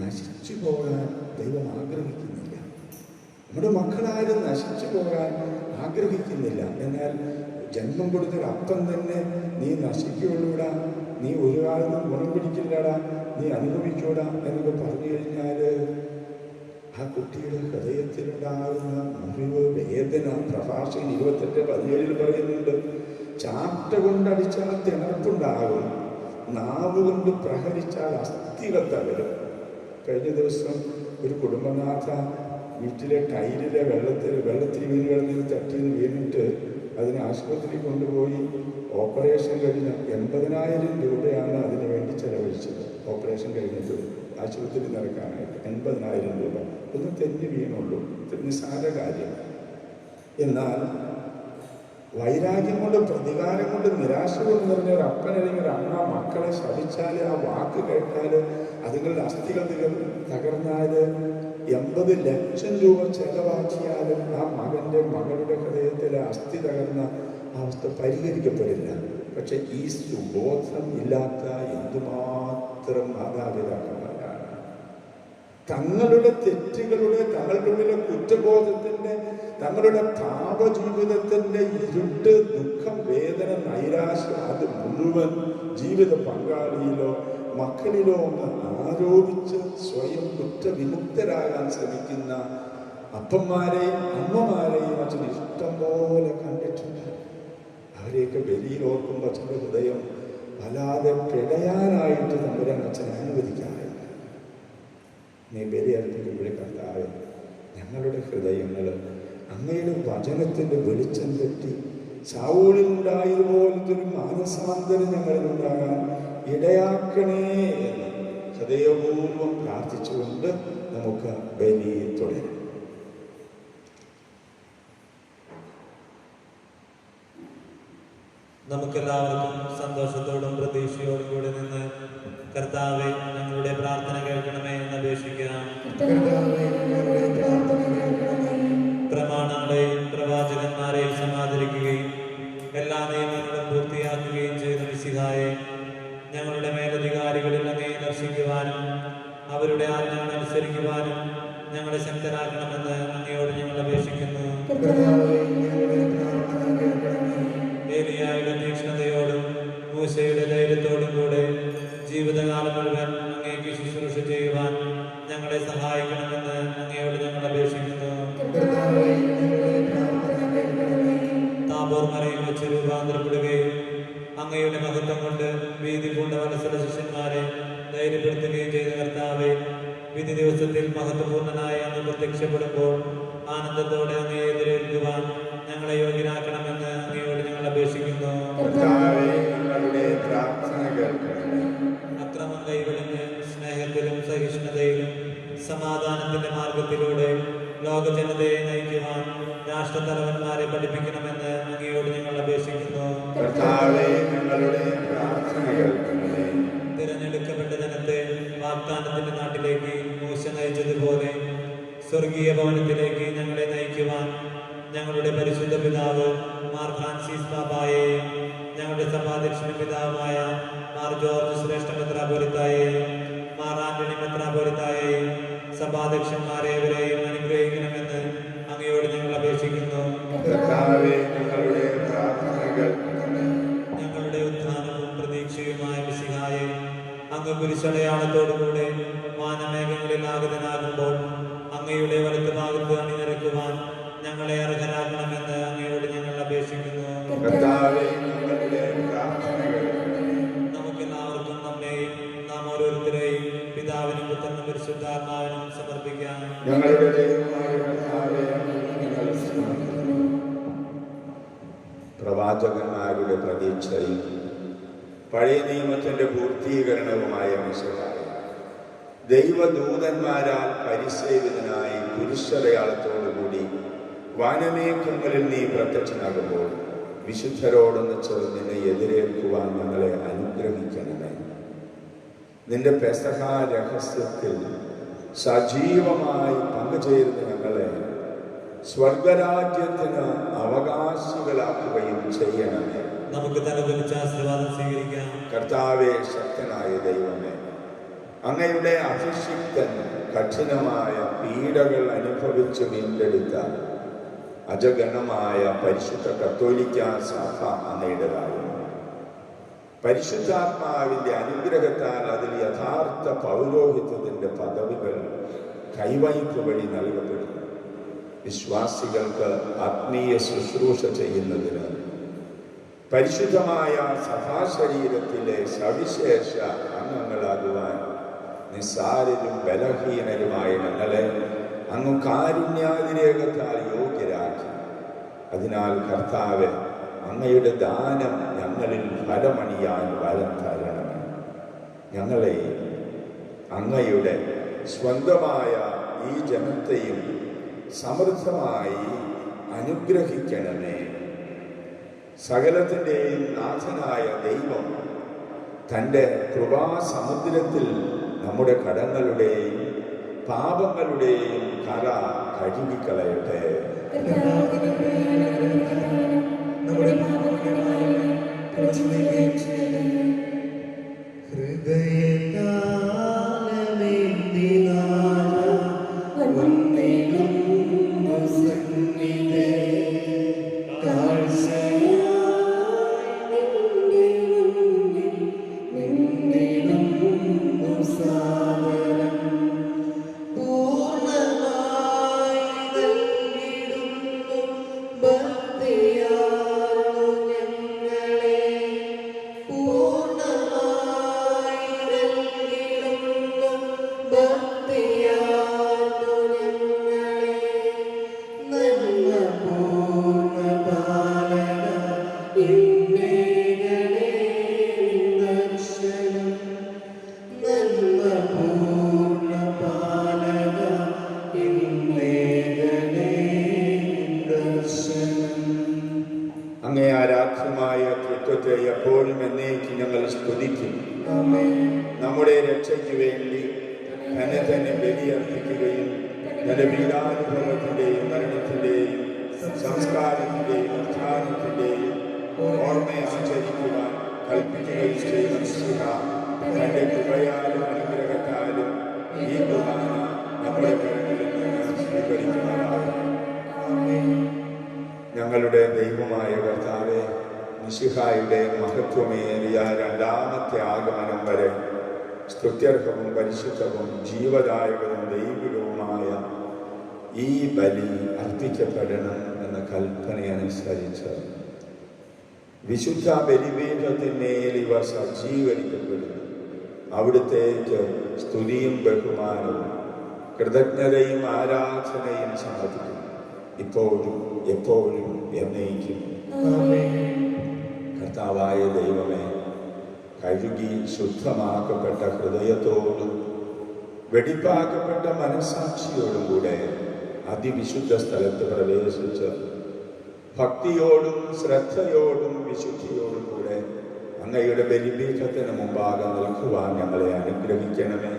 നശിച്ചു പോകാൻ ദൈവം ആഗ്രഹിക്കുന്നില്ല. നമ്മുടെ മക്കളാരും നശിച്ചു പോകാൻ ആഗ്രഹിക്കുന്നില്ല. എന്നാൽ ജന്മം കൊടുത്തൊരു അപ്പം തന്നെ നീ നശിക്കുകയുള്ളൂടാ, നീ ഒരു കാലത്തും ഗുണം പിടിക്കില്ലടാ, നീ അനുഭവിക്കൂടാ എന്നൊക്കെ പറഞ്ഞു കഴിഞ്ഞാൽ ആ കുട്ടിയുടെ ഹൃദയത്തിലുണ്ടാകുന്ന മുറിവ്, വേദന, പ്രഭാഷകൻ 28:17 പറയുന്നുണ്ട്. ചാട്ട കൊണ്ടടിച്ചാൽ തിണർപ്പുണ്ടാകും, നാവ് കൊണ്ട് പ്രഹരിച്ചാൽ അസ്ഥികൾ തകരും. കഴിഞ്ഞ ദിവസം ഒരു കുടുംബനാഥ വീട്ടിലെ ടൈലിലെ വെള്ളത്തിൽ വീണ് കിടന്നിൽ തട്ടിന്ന് വീണിട്ട് അതിനെ ആശുപത്രിയിൽ കൊണ്ടുപോയി ഓപ്പറേഷൻ കഴിഞ്ഞ 80,000 രൂപയാണ് അതിനു വേണ്ടി ചെലവഴിച്ചത്. ഓപ്പറേഷൻ കഴിഞ്ഞിട്ട് ആശുപത്രി നടക്കാനായിട്ട് 80,000 രൂപ. ഒന്ന് തെന്നി വീണുള്ളൂ, നിസ്സാര കാര്യം. എന്നാൽ വൈരാഗ്യം കൊണ്ട്, പ്രതികാരം കൊണ്ട്, നിരാശ കൊണ്ട് നിറഞ്ഞ ഒരു അപ്പൻ അല്ലെങ്കിൽ ഒരു അമ്മ മക്കളെ ശപിച്ചാൽ, ആ വാക്ക് കേട്ടാൽ, അതുങ്ങളുടെ അസ്ഥികൾ തകർന്നാൽ, 80 ലക്ഷം രൂപ ചെലവാക്കിയാലും ആ മകൻ്റെ മകളുടെ ഹൃദയത്തിലെ അസ്ഥി തകർന്ന അവസ്ഥ പരിഹരിക്കപ്പെടില്ല. പക്ഷെ ഈ സുബോധം ഇല്ലാത്ത എന്തുമാത്രം മാതാപിതാക്കന്മാരാണ്. തങ്ങളുടെ തെറ്റുകളുടെ, തങ്ങളുടെ ഉള്ളിലെ കുറ്റബോധത്തിൻ്റെ തങ്ങളുടെ പാപജീവിതത്തിൻ്റെ ഇരുട്ട്, ദുഃഖം, വേദന, നൈരാശ്യം അത് മുഴുവൻ ജീവിത പങ്കാളിയിലോ മക്കളിലോ ഒന്ന് ആരോപിച്ച് സ്വയം കുറ്റവിമുക്തരാകാൻ ശ്രമിക്കുന്ന അപ്പന്മാരെയും അമ്മമാരെയും അച്ഛൻ ഇഷ്ടം പോലെ കണ്ടിട്ടുണ്ട്. അവരെയൊക്കെ ബലിയിൽ ഓർക്കുമ്പോൾ അച്ഛൻ്റെ ഹൃദയം വല്ലാതെ പിടയാനായിട്ട് തമ്പുരാൻ അച്ഛൻ അനുവദിക്കാറില്ല. നീ ബലി അർപ്പിക്കുമ്പോഴേ കർത്താവേ, ഞങ്ങളുടെ ഹൃദയങ്ങൾ അങ്ങയുടെ വചനത്തിൻ്റെ വെളിച്ചം തെറ്റി ശൗലിനുണ്ടായതുപോലത്തെ ഒരു മാനസാന്തരം ഞങ്ങളിലുണ്ടാകാൻ ഇടയാക്കണേ എന്ന് ഹൃദയപൂർവ്വം പ്രാർത്ഥിച്ചുകൊണ്ട് നമുക്ക് ബലി തുടരാം. നമുക്കെല്ലാവർക്കും സന്തോഷത്തോടും പ്രതീക്ഷയോടും കൂടി നിന്ന് കർത്താവെ ഞങ്ങളുടെ പ്രാർത്ഥന കേൾക്കണമേ എന്ന് അപേക്ഷിക്കാം. പ്രമാണങ്ങളെയും പ്രവാചകന്മാരെയും സമാദരിക്കുകയും എല്ലാ നിയമങ്ങളും പൂർത്തിയാക്കുകയും ചെയ്ത മിശിഹായെ, ഞങ്ങളുടെ മേലധികാരികളിൽ അങ്ങേ ദർശിക്കുവാനും അവരുടെ ആജ്ഞകൾ അനുസരിക്കുവാനും ഞങ്ങളെ ശക്തരാക്കണമെന്ന് അങ്ങയോട് ഞങ്ങൾ അപേക്ഷിക്കുന്നു. ഏലിയായുടെ തീക്ഷ്ണതയോടും മൂശയുടെ ധൈര്യത്തോടും കൂടെ ജീവിതകാലം മുഴുവൻ അങ്ങേക്ക് ശുശ്രൂഷ ചെയ്യുവാൻ ഞങ്ങളെ സഹായിക്കണമെന്ന് അങ്ങയോട് ഞങ്ങൾ അപേക്ഷിക്കുന്നു. താബോർ മലയിൽ വെച്ച് രൂപാന്തരപ്പെടുകയും അങ്ങയുടെ മഹത്വം കൊണ്ട് വീതി പൂണ്ട വത്സല ശിഷ്യന്മാരെ ധൈര്യപ്പെടുത്തുകയും ചെയ്ത കർത്താവെ, വിധി ദിവസത്തിൽ മഹത്വപൂർണനായ അങ്ങ് പ്രത്യക്ഷപ്പെടുമ്പോൾ ആനന്ദത്തോടെ അങ്ങയെ എതിരേൽക്കുവാൻ ഞങ്ങളെ യോഗ്യരാക്കണമെന്ന് അങ്ങയോട് ഞങ്ങൾ അപേക്ഷിക്കുന്നു. അക്രമം കൈവിളിഞ്ഞ് സ്നേഹത്തിലും സഹിഷ്ണുതയിലും സമാധാനത്തിന്റെ മാർഗത്തിലൂടെ ലോകജനതയെ നയിക്കുവാൻ രാഷ്ട്രതലവന്മാരെ പഠിപ്പിക്കണമെന്ന് അങ്ങയോട് ഞങ്ങൾ അപേക്ഷിക്കുന്നു. തിരഞ്ഞെടുക്കപ്പെട്ട ജനത്തെ വാഗ്ദാനത്തിന്റെ നാട്ടിലേക്ക് മൂശ നയിച്ചതുപോലെ സ്വർഗീയ ഭവനത്തിലേക്ക് ഞങ്ങളെ നയിക്കുവാൻ ഞങ്ങളുടെ പരിശുദ്ധ പിതാവ് മാർ ഫ്രാൻസിസ് പാപ്പായെയും ഞങ്ങളുടെ സഭാധ്യക്ഷന പിതാവുമായ മാർ ജോർജ് ശ്രേഷ്ഠ മെത്രാപ്പോലിത്തായെയും മാർ ആന്റണി മെത്രാപ്പോലിത്തായെയും സഭാധ്യക്ഷന്മാരെവരെയും അനുഗ്രഹിക്കണമെന്ന് അങ്ങയോട് ഞങ്ങൾ അപേക്ഷിക്കുന്നു. ഞങ്ങളുടെ ഉത്ഥാനവും പ്രതീക്ഷയുമായ മിശിഹായെ, അങ്ങ് കുരിശടയാളത്തോടുകൂടെ വാനമേഘങ്ങളിൽ ആഗതനാകുമ്പോൾ അങ്ങയുടെ വലത്ത് ഭാഗത്ത് അണിനിരക്കുവാൻ ഞങ്ങളെ അർഹരാക്കണമെന്ന് അങ്ങയോട് ഞങ്ങൾ അപേക്ഷിക്കുന്നു. നമുക്കെല്ലാവർക്കും നമ്മെയും നാം ഓരോരുത്തരെയും പിതാവിനും പുത്രനും പരിശുദ്ധാത്മാവിനും സമർപ്പിക്കാം. പ്രവാചകന്മാരുടെ പ്രതീക്ഷയും പഴയ നിയമത്തിന്റെ പൂർത്തീകരണവുമായ മിശിഹായെ, ദൈവദൂതന്മാരാൽ പരിസേവിതനായി കുരിശടയാളത്തോടുകൂടി വാനമേഘങ്ങളിൽ നീ പ്രത്യക്ഷനാകുമ്പോൾ വിശുദ്ധരോടൊന്ന് ചേർന്ന് നിന്നെ എതിരേൽക്കുവാൻ ഞങ്ങളെ അനുഗ്രഹിക്കണമേ. നിന്റെ പെസഹ രഹസ്യത്തിൽ സജീവമായി പങ്കുചേരുന്ന ഞങ്ങളെ സ്വർഗരാജ്യത്തിന് അവകാശികളാക്കുകയും ചെയ്യണമേ. നമുക്ക് തലകുനിച്ച് ആശീർവാദം സ്വീകരിക്കാം. കർത്താവേ, ശക്തനായ ദൈവമേ, അങ്ങയുടെ അഭിഷിക്തൻ കഠിനമായ പീഡകൾ അനുഭവിച്ച് വീണ്ടെടുത്ത അജഗണമായ പരിശുദ്ധ കത്തോലിക്ക സഭ അങ്ങയുടേതാകുന്നു. പരിശുദ്ധാത്മാവിന്റെ അനുഗ്രഹത്താൽ അതിൽ യഥാർത്ഥ പൗരോഹിത്യത്തിന്റെ പദവികൾ കൈവയ്പ് വഴി നൽകപ്പെടുന്നു. വിശ്വാസികൾക്ക് ആത്മീയ ശുശ്രൂഷ ചെയ്യുന്നതിന് പരിശുദ്ധമായ സഭാശരീരത്തിലെ സവിശേഷ അംഗങ്ങളാകുവാൻ നിസ്സാരരും ബലഹീനരുമായ ഞങ്ങളെ അങ്ങ് കാരുണ്യാതിരേകത്താൽ യോഗ്യരാക്കി. അതിനാൽ കർത്താവെ, അങ്ങയുടെ ദാനം ഞങ്ങളിൽ ഫലമണിയാൻ വരം തരണമേ. ഞങ്ങളെ അങ്ങയുടെ സ്വന്തമായ ഈ ജനത്തെയും സമൃദ്ധമായി അനുഗ്രഹിക്കണമേ. സകലത്തിൻ്റെയും നാഥനായ ദൈവം തൻ്റെ കൃപാസമുദ്രത്തിൽ നമ്മുടെ കടങ്ങളുടെയും പാപങ്ങളുടെയും കര കഴുകിക്കളയട്ടെ. ഹൃദയ എന്നേക്ക് ഞങ്ങൾ സ്തുതിക്കും. നമ്മുടെ രക്ഷയ്ക്ക് വേണ്ടി തന്നെ ബലിയർപ്പിക്കുകയും തന്റെ പീഡാനുഭവത്തിന്റെയും മരണത്തിന്റെയും സംസ്കാരത്തിന്റെയും ഉത്ഥാനത്തിന്റെയും ഓർമ്മയെ ആചരിക്കുവാൻ കൽപ്പിക്കുകയും ചെയ്യുന്ന മിശിഹ തന്റെ കൃപയാലും അനുഗ്രഹത്താലും ഈ കുർബാന നമ്മുടെ കരങ്ങളിൽ നിന്ന് സ്വീകരിക്കുന്നതാണ്. ഞങ്ങളുടെ ദൈവമായ കർത്താവേ, മിശിഹായുടെ മഹത്വമേറിയ രണ്ടാമത്തെ ആഗമനം വരെ സ്തുത്യർഹവും പരിശുദ്ധവും ജീവദായകവും ദൈവികവുമായ ഈ ബലി അർപ്പിക്കപ്പെടണം എന്ന കൽപ്പനയനുസരിച്ച് വിശുദ്ധ ബലിപീഠത്തിന്മേൽ ഇവ സജ്ജീകരിക്കപ്പെടുന്നു. അവിടുത്തേക്ക് സ്തുതിയും ബഹുമാനവും കൃതജ്ഞതയും ആരാധനയും സമർപ്പിക്കുന്നു, ഇപ്പോഴും എപ്പോഴും എന്നേക്കും. കർത്താവായ ദൈവമേ, കഴുകി ശുദ്ധമാക്കപ്പെട്ട ഹൃദയത്തോടും വെടിപ്പാക്കപ്പെട്ട മനസ്സാക്ഷിയോടും കൂടെ അതിവിശുദ്ധ സ്ഥലത്ത് പ്രവേശിച്ച് ഭക്തിയോടും ശ്രദ്ധയോടും വിശുദ്ധിയോടും കൂടെ അങ്ങയുടെ ബലിപീഠത്തിന് മുമ്പാകെ നിൽക്കുവാൻ ഞങ്ങളെ അനുഗ്രഹിക്കണമേ.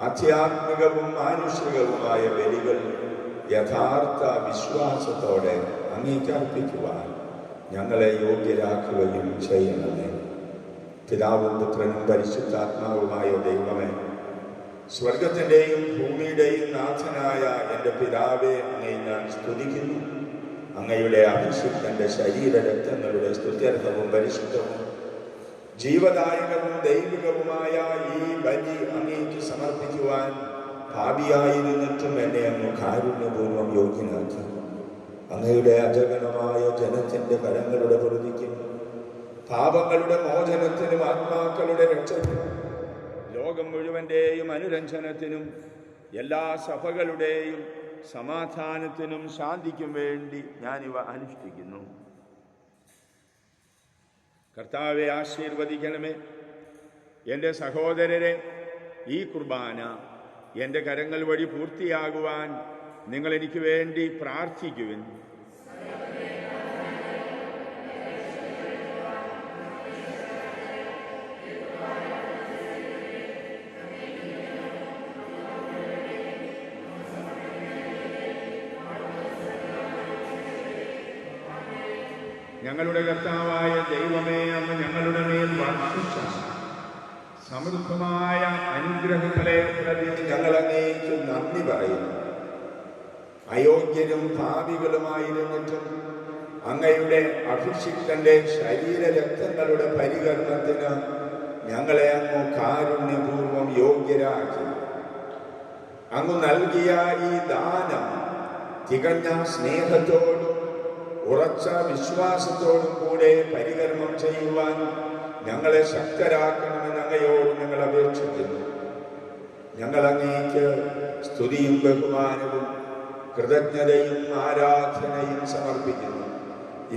ആധ്യാത്മികവും മാനുഷികവുമായ ബലികൾ യഥാർത്ഥ വിശ്വാസത്തോടെ അങ്ങേക്കർപ്പിക്കുവാൻ ഞങ്ങളെ യോഗ്യരാക്കുകയും ചെയ്യണമേ. പിതാവും പുത്രനും പരിശുദ്ധാത്മാവുമായ ദൈവമേ, സ്വർഗത്തിൻ്റെയും ഭൂമിയുടെയും നാഥനായ എൻ്റെ പിതാവേ, അങ്ങയെ ഞാൻ സ്തുതിക്കുന്നു. അങ്ങയുടെ അഭിഷിക്തന്റെ ശരീരരക്തങ്ങളുടെ സ്തുത്യർഹവും പരിശുദ്ധവും ജീവദായകവും ദൈവികവുമായ ഈ ബലി അങ്ങേക്ക് സമർപ്പിക്കുവാൻ പാപിയായിരുന്നിട്ടും എന്നെ അങ്ങ് കാരുണ്യപൂർവ്വം യോഗ്യനാക്കി. അങ്ങയുടെ അജഗണമായ ജനത്തിന്റെ കരങ്ങളുടെ പ്രതിക്കും പാപങ്ങളുടെ മോചനത്തിനും ആത്മാക്കളുടെ രക്ഷയ്ക്കും ലോകം മുഴുവൻ്റെയും അനുരഞ്ജനത്തിനും എല്ലാ സഭകളുടെയും സമാധാനത്തിനും ശാന്തിക്കും വേണ്ടി ഞാനിവ അനുഷ്ഠിക്കുന്നു. കർത്താവെ, ആശീർവദിക്കണമേ. എൻ്റെ സഹോദരരെ, ഈ കുർബാന എൻ്റെ കരങ്ങൾ വഴി പൂർത്തിയാകുവാൻ നിങ്ങൾ എനിക്ക് വേണ്ടി പ്രാർത്ഥിക്കുവിൻ. ഞങ്ങളുടെ കർത്താവായ ദൈവമേ, അങ്ങ് ഞങ്ങളുടെ മേൽ വർഷിച്ച സമൃദ്ധമായ അനുഗ്രഹങ്ങളെ പ്രതി ഞങ്ങൾ അങ്ങേക്ക് നന്ദി പറയുന്നു. അയോഗ്യരും പാപികളുമായിരുന്നിട്ടും അങ്ങയുടെ അഭിഷിക്തന്റെ ശരീരരക്തങ്ങളുടെ പരികരണത്തിന് ഞങ്ങളെ അങ്ങ് കാരുണ്യപൂർവ്വം യോഗ്യരാക്കി. അങ്ങ് നൽകിയ ഈ ദാനം തികഞ്ഞ സ്നേഹത്തോടും ഉറച്ച വിശ്വാസത്തോടും കൂടെ പരികർമ്മം ചെയ്യുവാൻ ഞങ്ങളെ ശക്തരാക്കണമെന്ന് അങ്ങയോട് ഞങ്ങൾ അപേക്ഷിക്കുന്നു. ഞങ്ങൾ അങ്ങേക്ക് സ്തുതിയും ബഹുമാനവും കൃതജ്ഞതയും ആരാധനയും സമർപ്പിക്കുന്നു,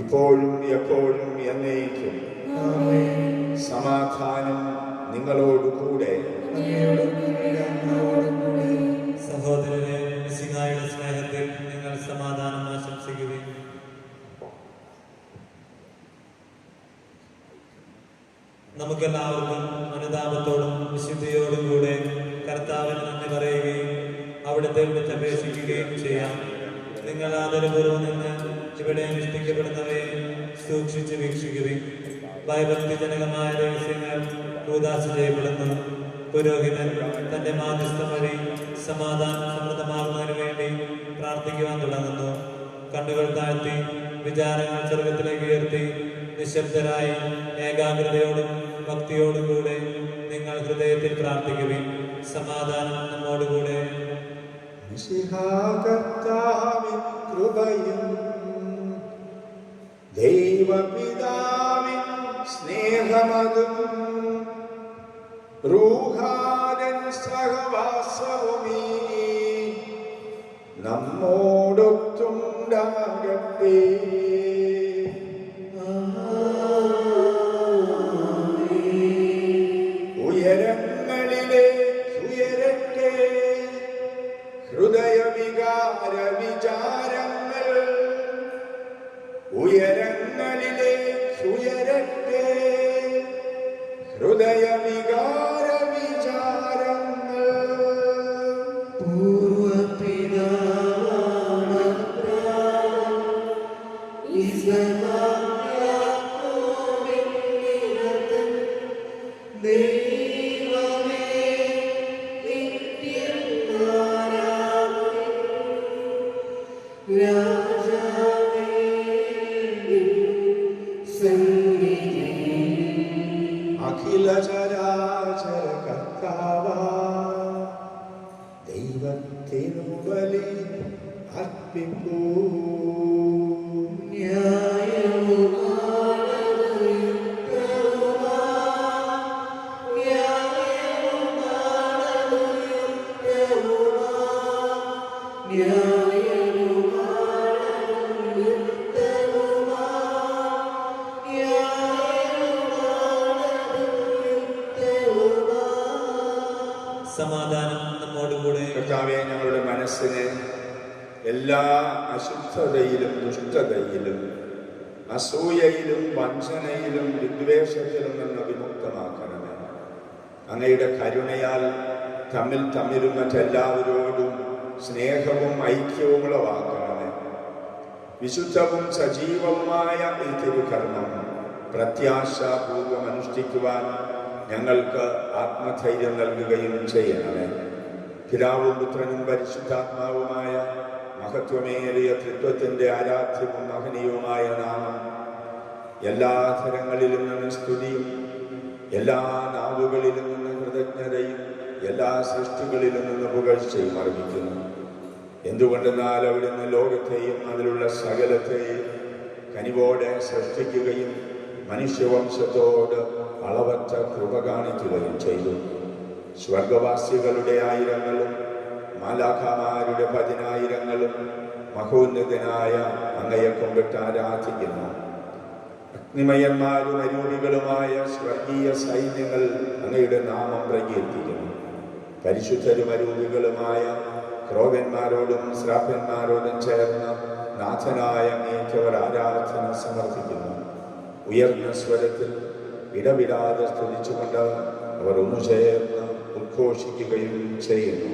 ഇപ്പോഴും എപ്പോഴും എന്നേക്കും. സമാധാനം നിങ്ങളോടുകൂടെ. സഹോദരനെ, മിശിഹായുടെ സ്നേഹത്തിൽ നിങ്ങൾ സമാധാനം ആശംസിക്കുകയും നമുക്കെല്ലാവർക്കും അനുതാപത്തോടും വിശുദ്ധിയോടും കൂടെ കർത്താവിന് നന്ദി പറയുകയും അവിടുത്തെ വിളിച്ചപേക്ഷിക്കുകയും ചെയ്യാം. നിങ്ങൾ ആദരപൂർവ്വം നിന്ന് ഇവിടെ അനുഷ്ഠിക്കപ്പെടുന്നവയെ സൂക്ഷിച്ച് വീക്ഷിക്കുകയും ഭയഭക്തിജനകമായ രഹസ്യങ്ങൾ കൂദാശ ചെയ്യപ്പെടുന്നു. പുരോഹിതൻ തന്റെ മാധ്യസ്ഥം വഴി സമാധാനം സമൃദ്ധമാകുന്നതിന് വേണ്ടി പ്രാർത്ഥിക്കുവാൻ തുടങ്ങുന്നു. കണ്ണുകൾ താഴ്ത്തി വിചാരങ്ങൾ സ്വർഗത്തിലേക്ക് ഉയർത്തി നിശബ്ദരായി ഏകാഗ്രതയോടും ഭക്തിയോടും കൂടെ നിങ്ങൾ ഹൃദയത്തിൽ പ്രാർത്ഥിക്കുവിൻ. സമാധാനം നമ്മോടുകൂടെ. കർത്താവിൻ കൃപയും ദൈവപിതാവിൻ സ്നേഹമതും റൂഹാദൻ സഹവാസവുമീ നമ്മോടൊത്തുണ്ടാകട്ടെ. ഉയരങ്ങളിലേക്കുയരട്ടെ ഹൃദയവികാര വിചാരങ്ങൾ, ഉയരങ്ങളിലേക്കുയരട്ടെ അഖിലചരാചര കർത്താവാ ദൈവത്തിനു ബലി അർപ്പിപ്പൂ. സമാധാനം നമ്മോടുകൂടെ. കർത്താവേ, ഞങ്ങളുടെ മനസ്സിനെ എല്ലാ അശുദ്ധതയിലും ദുഷ്ടതയിലും അസൂയയിലും വഞ്ചനയിലും വിദ്വേഷത്തിലും നിന്ന് വിമുക്തമാക്കണമേ. അങ്ങയുടെ കരുണയാൽ തമ്മിലും മറ്റെല്ലാവരോടും സ്നേഹവും ഐക്യവും ഉളവാക്കണമേ. വിശുദ്ധവും സജീവവുമായ ഈ തിരുകർമ്മം പ്രത്യാശാപൂർവം അനുഷ്ഠിക്കുവാൻ ഞങ്ങൾക്ക് ആത്മധൈര്യം നൽകുകയും ചെയ്യണമേ. പിതാവും പുത്രനും പരിശുദ്ധാത്മാവുമായ മഹത്വമേറിയ തൃത്വത്തിൻ്റെ ആരാധ്യവും മഹനീയവുമായ നാമം എല്ലാ തരങ്ങളിലും നിന്ന് സ്തുതിയും എല്ലാ നാവുകളിലും നിന്ന് കൃതജ്ഞതയും എല്ലാ സൃഷ്ടികളിലും നിന്ന് പുകഴ്ചയും അർപ്പിക്കുന്നു. എന്തുകൊണ്ടെന്നാൽ അവിടുന്ന് ലോകത്തെയും അതിലുള്ള സകലത്തെയും കനിവോടെ സൃഷ്ടിക്കുകയും മനുഷ്യവംശത്തോട് അളവറ്റ കൃപ കാണിക്കുകയും ചെയ്തു. സ്വർഗവാസികളുടെ ആയിരങ്ങളും മാലാഖമാരുടെ 10,000 മഹോന്നതനായ അങ്ങയെ കൊണ്ടിട്ട് ആരാധിക്കുന്നു. അഗ്നിമയന്മാരും അരൂപികളുമായ സ്വർഗീയ സൈന്യങ്ങൾ അങ്ങയുടെ നാമം പ്രകീർത്തിക്കുന്നു. പരിശുദ്ധരും അരൂപികളുമായ ക്രോവന്മാരോടും ശ്രാപ്പന്മാരോടും ചേർന്ന് നാഥനായ അങ്ങേക്കവർ ആരാധന സമർപ്പിക്കുന്നു. ഉയർന്ന സ്വരത്തിൽ ഇടവിടാതെ സ്തുതിച്ചുകൊണ്ട് അവർ ഒന്നു ചേർന്ന് ഉദ്ഘോഷിക്കുകയും ചെയ്യുന്നു.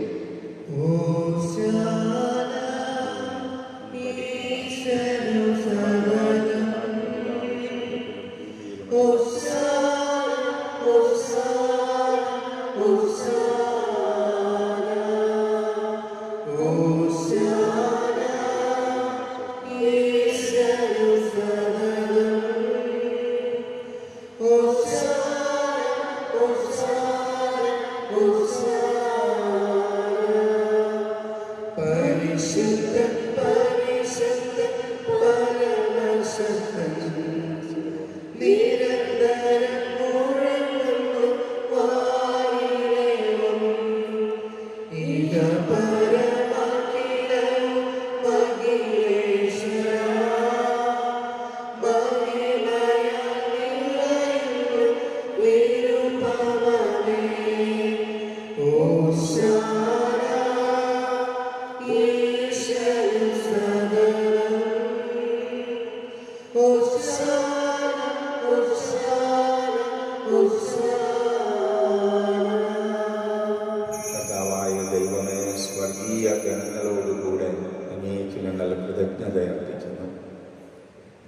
കർത്താവായ ദൈവമേ, സ്വർഗീയ ഗണങ്ങളോടുകൂടെ അങ്ങേക്ക് ഞങ്ങൾ കൃതജ്ഞത അർപ്പിക്കുന്നു.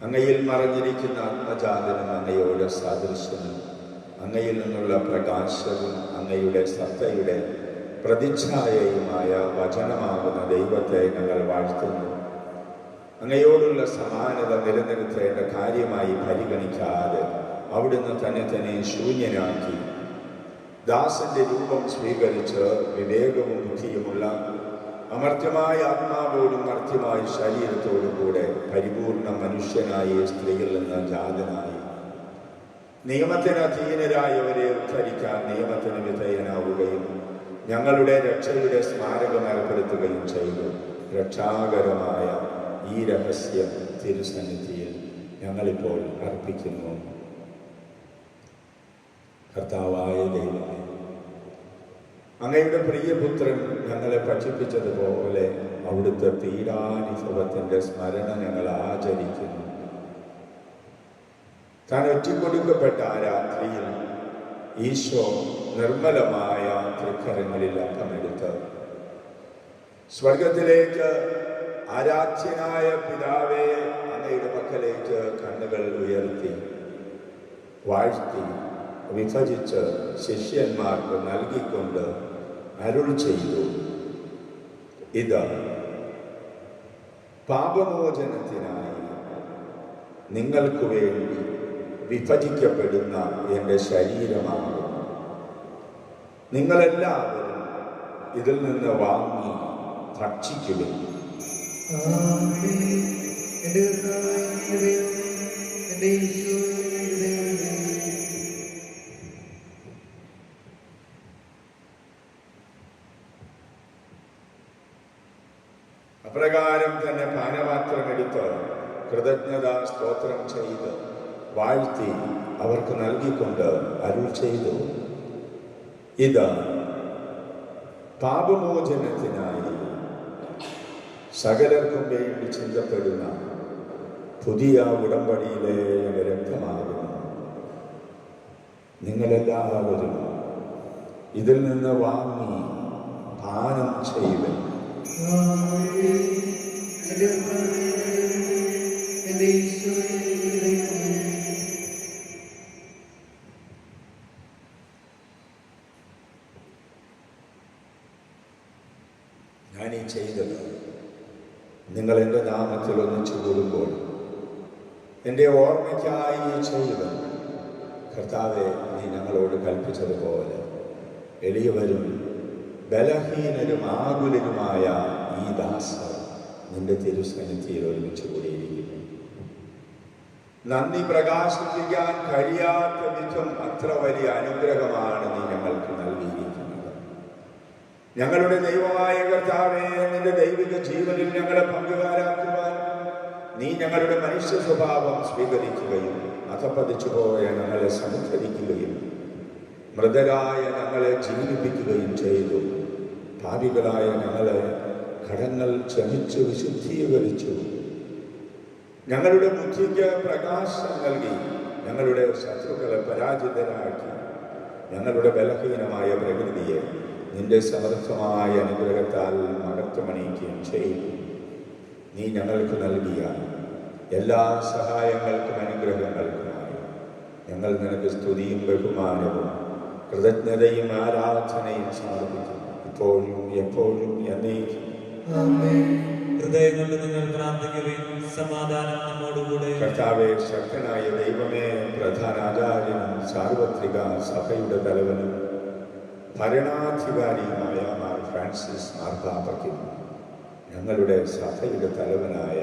അങ്ങയിൽ മറഞ്ഞിരിക്കുന്ന ആത്മജാതനും അങ്ങയോട് സാദൃശ്യനും അങ്ങയിൽ നിന്നുള്ള പ്രകാശവും അങ്ങയുടെ സത്തയുടെ പ്രതിച്ഛായയുമായ വചനമാകുന്ന ദൈവത്തെ ഞങ്ങൾ വാഴ്ത്തുന്നു. അങ്ങയോടുള്ള സമാനത നിലനിർത്തേണ്ട കാര്യമായി പരിഗണിക്കാതെ അവിടുന്ന് തന്നെ ശൂന്യനാക്കി ദാസന്റെ രൂപം സ്വീകരിച്ച് വിവേകവും ബുദ്ധിയുമുള്ള അമർത്യമായ ആത്മാവോടും മർത്യമായ ശരീരത്തോടും കൂടെ പരിപൂർണ മനുഷ്യനായി സ്ത്രീയിൽ നിന്ന് ജാതനായി നിയമത്തിന് അധീനരായവരെ ഉദ്ധരിക്കാൻ നിയമത്തിന് വിധേയനാവുകയും ഞങ്ങളുടെ രക്ഷയുടെ സ്മാരകം ഏർപ്പെടുത്തുകയും ചെയ്തു. രക്ഷാകരമായ ഈ രഹസ്യം തിരുസന്നിധിയിൽ ഞങ്ങളിപ്പോൾ അർപ്പിക്കുന്നു. കർത്താവായ ദൈവമേ, അങ്ങയുടെ പ്രിയപുത്രൻ ഞങ്ങളെ പഠിപ്പിച്ചതുപോലെ അവിടുത്തെ പീഡാനുഭവത്തിൻ്റെ സ്മരണ ഞങ്ങൾ ആചരിക്കുന്നു. താൻ ഒറ്റിക്കൊടുക്കപ്പെട്ട ആ രാത്രിയിൽ ഈശോ നിർമ്മലമായ തൃക്കരങ്ങളിൽ അപ്പമെടുത്ത് സ്വർഗത്തിലേക്ക് ആരാധ്യനായ പിതാവേ അങ്ങയുടെ പക്കലേക്ക് കണ്ണുകൾ ഉയർത്തി വാഴ്ത്തി വിഭജിച്ച് ശിഷ്യന്മാർക്ക് നൽകിക്കൊണ്ട് അരുൾ ചെയ്തു, ഇത് പാപമോചനത്തിനായി നിങ്ങൾക്ക് വേണ്ടി വിഭജിക്കപ്പെടുന്ന എൻ്റെ ശരീരമാണ്. നിങ്ങളെല്ലാവരും ഇതിൽ നിന്ന് വാങ്ങി ഭക്ഷിക്കുക. അപ്രകാരം തന്നെ പാനപാത്രം എടുത്ത് കൃതജ്ഞതാ സ്തോത്രം ചെയ്ത് വാഴ്ത്തി അവർക്ക് നൽകിക്കൊണ്ട് അരുൾ ചെയ്തു, ഇത് പാപമോചനത്തിനായി സകലർക്കും വേണ്ടി ചിന്തപ്പെടുന്ന പുതിയ ഉടമ്പടിയിലെ രക്തമാകുന്നു. നിങ്ങളെല്ലാവരും ഇതിൽ നിന്ന് വാങ്ങി പാനം ചെയ്യുവൻ. ഞാനീ ചെയ്തത് നിങ്ങൾ എൻ്റെ നാമത്തിൽ ഒന്നിച്ചു കൂടുമ്പോൾ എൻ്റെ ഓർമ്മയ്ക്കായി ചെയ്യുവൻ. കർത്താവെ, നീ ഞങ്ങളോട് കൽപ്പിച്ചതുപോലെ എളിയവരും ബലഹീനരും ആകുലരുമായ ഈ ദാസർ നിന്റെ തിരുസന്നിധിയിൽ ഒരുമിച്ച് കൂടിയിരിക്കുന്നു. നന്ദി പ്രകാശിപ്പിക്കാൻ കഴിയാത്ത വിധം അത്ര വലിയ അനുഗ്രഹമാണ് നീ ഞങ്ങൾക്ക് നൽകിയിരിക്കുന്നത്. ഞങ്ങളുടെ ദൈവമായ കർത്താവേ, നിന്റെ ദൈവിക ജീവനിൽ ഞങ്ങളെ പങ്കുകാരാക്കുവാൻ നീ ഞങ്ങളുടെ മനുഷ്യ സ്വഭാവം സ്വീകരിക്കുകയും അധപ്പതിച്ചു പോയ ഞങ്ങളെ സമുദ്ധരിക്കുകയും മൃതരായ ഞങ്ങളെ ജീവിപ്പിക്കുകയും ചെയ്തു. പാപികളായ ഞങ്ങളെ കടങ്ങൾ ക്ഷമിച്ചു വിശുദ്ധീകരിച്ചു. ഞങ്ങളുടെ ബുദ്ധിക്ക് പ്രകാശം നൽകി ഞങ്ങളുടെ ശത്രുക്കളെ പരാജിതരാക്കി. ഞങ്ങളുടെ ബലഹീനമായ പ്രകൃതിയെ നിന്റെ സമർത്ഥമായ അനുഗ്രഹത്താൽ മകത്വമണിയിക്കുകയും ചെയ്തു. നീ ഞങ്ങൾക്ക് നൽകിയ എല്ലാ സഹായങ്ങൾക്കും അനുഗ്രഹങ്ങൾക്കുമായി ഞങ്ങൾ നിനക്ക് സ്തുതിയും ബഹുമാനവും കൃതജ്ഞതയും ആരാധനയും സമർപ്പിക്കുന്നു, ഇപ്പോഴും എപ്പോഴും എന്നേക്കും. ഹൃദയം കൊണ്ട് നിങ്ങൾ പ്രാർത്ഥിക്കുകയും സമാധാനം നമ്മോടുകൂടെ. കർത്താവേ, ശക്തനായ ദൈവമേ, പ്രധാനാചാര്യനും സാർവത്രിക സഭയുടെ തലവനും ഭരണാധികാരിയുമായ മാർ ഫ്രാൻസിസ് മാർപ്പാപ്പയ്ക്കും ഞങ്ങളുടെ സഭയുടെ തലവനായ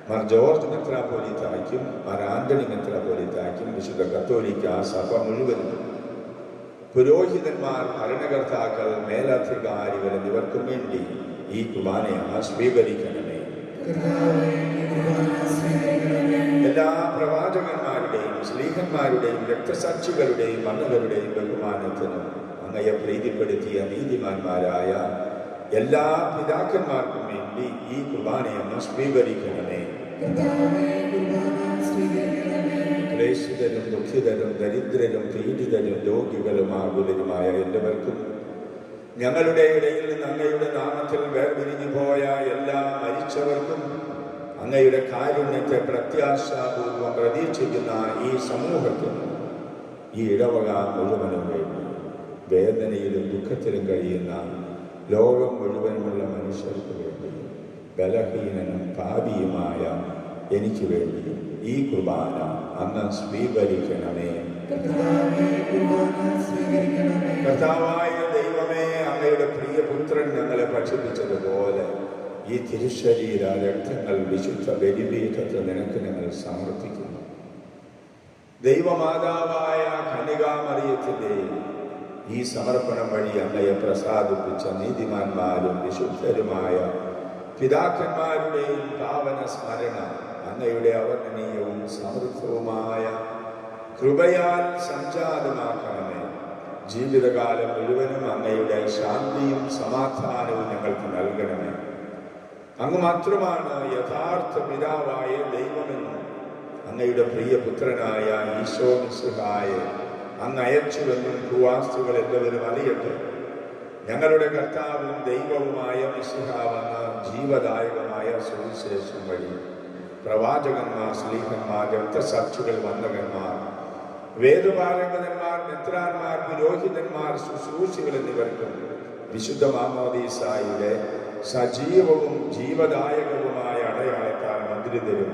മാർ ജോർജ് മെത്രാപ്പോലീത്തായ്ക്കും മാർ ആന്റണി മെത്രാപ്പോലീത്തായ്ക്കും വിശുദ്ധ കത്തോലിക്ക സഭ മുഴുവനും പുരോഹിതന്മാർ, ഭരണകർത്താക്കൾ, മേലധികാരികൾ എന്നിവർക്കും വേണ്ടി ഈ കുർബാനയെ സ്വീകരിക്കണമേ. എല്ലാ പ്രവാചകന്മാരുടെയും സ്ലീഹന്മാരുടെയും രക്തസാക്ഷികളുടെയും മന്നവരുടെയും ബഹുമാനത്തിനും അങ്ങയെ പ്രീതിപ്പെടുത്തിയ നീതിമാന്മാരായ എല്ലാ പിതാക്കന്മാർക്കും വേണ്ടി ഈ കുർബാനയെ സ്വീകരിക്കണമേ. ക്ലേശിതരും ദുഃഖിതരും ദരിദ്രരും പീഡിതരും രോഗികളും ആകുലരുമായ എല്ലാവർക്കും ഞങ്ങളുടെ ഇടയിൽ നിന്ന് അങ്ങയുടെ നാമത്തിൽ വേർപിരിഞ്ഞു പോയ എല്ലാ മരിച്ചവർക്കും അങ്ങയുടെ കാരുണ്യത്തെ പ്രത്യാശാപൂർവം പ്രതീക്ഷിക്കുന്ന ഈ സമൂഹത്തിന് ഈ ഇടവക മുഴുവനും വേണ്ടി വേദനയിലും ദുഃഖത്തിലും കഴിയുന്ന ലോകം മുഴുവനുമുള്ള മനുഷ്യർക്ക് വേണ്ടി ബലഹീനനും പാപിയുമായ എനിക്ക് വേണ്ടി ഈ കുർബാന അങ്ങ് സ്വീകരിക്കണമേ. കർത്താവായ ദൈവമേ, അങ്ങയുടെ പ്രിയപുത്രൻ ഞങ്ങളെ ഭക്ഷിപ്പിച്ചതുപോലെ ഈ തിരുശരീര രക്തങ്ങൾ വിശുദ്ധ ബലിപീഠത്തിൽ നിനക്ക് ഞങ്ങൾ സമർപ്പിക്കുന്നു. ദൈവമാതാവായ കന്യകാമറിയത്തിന്റെ ഈ സമർപ്പണം വഴി അങ്ങയെ പ്രസാദിപ്പിച്ച നീതിമാന്മാരും വിശുദ്ധരുമായ പിതാക്കന്മാരുടെയും പാവന സ്മരണ അങ്ങയുടെ അവർണ്ണനീയവും സമൃദ്ധവുമായ കൃപയാൽ സംജാതമാക്കണമേ. ജീവിതകാലം മുഴുവനും അങ്ങയുടെ ശാന്തിയും സമാധാനവും ഞങ്ങൾക്ക് നൽകണമേ. അങ്ങ് മാത്രമാണ് യഥാർത്ഥ പിതാവായ ദൈവമെന്നും അങ്ങയുടെ പ്രിയപുത്രനായ ഈശോ മിശിഹായെ അങ്ങ് അയച്ചുവെന്നും ഭൂവാസികൾ എല്ലാവരും അറിയട്ടെ. ഞങ്ങളുടെ കർത്താവും ദൈവവുമായ മിശിഹ വന്ന ജീവദായകമായ സുവിശേഷം വഴി പ്രവാചകന്മാർ, സ്ലീഹന്മാർ, രക്തസാക്ഷികൾ, വന്ദകന്മാർ, വേദപാരംഗതന്മാർ, മെത്രാന്മാർ, പുരോഹിതന്മാർ, ശുശ്രൂഷികൾ എന്നിവർക്കും വിശുദ്ധ മാമോദീസായുടെ സജീവവും ജീവദായകവുമായ അടയാളത്താൽ മന്ത്രിതരും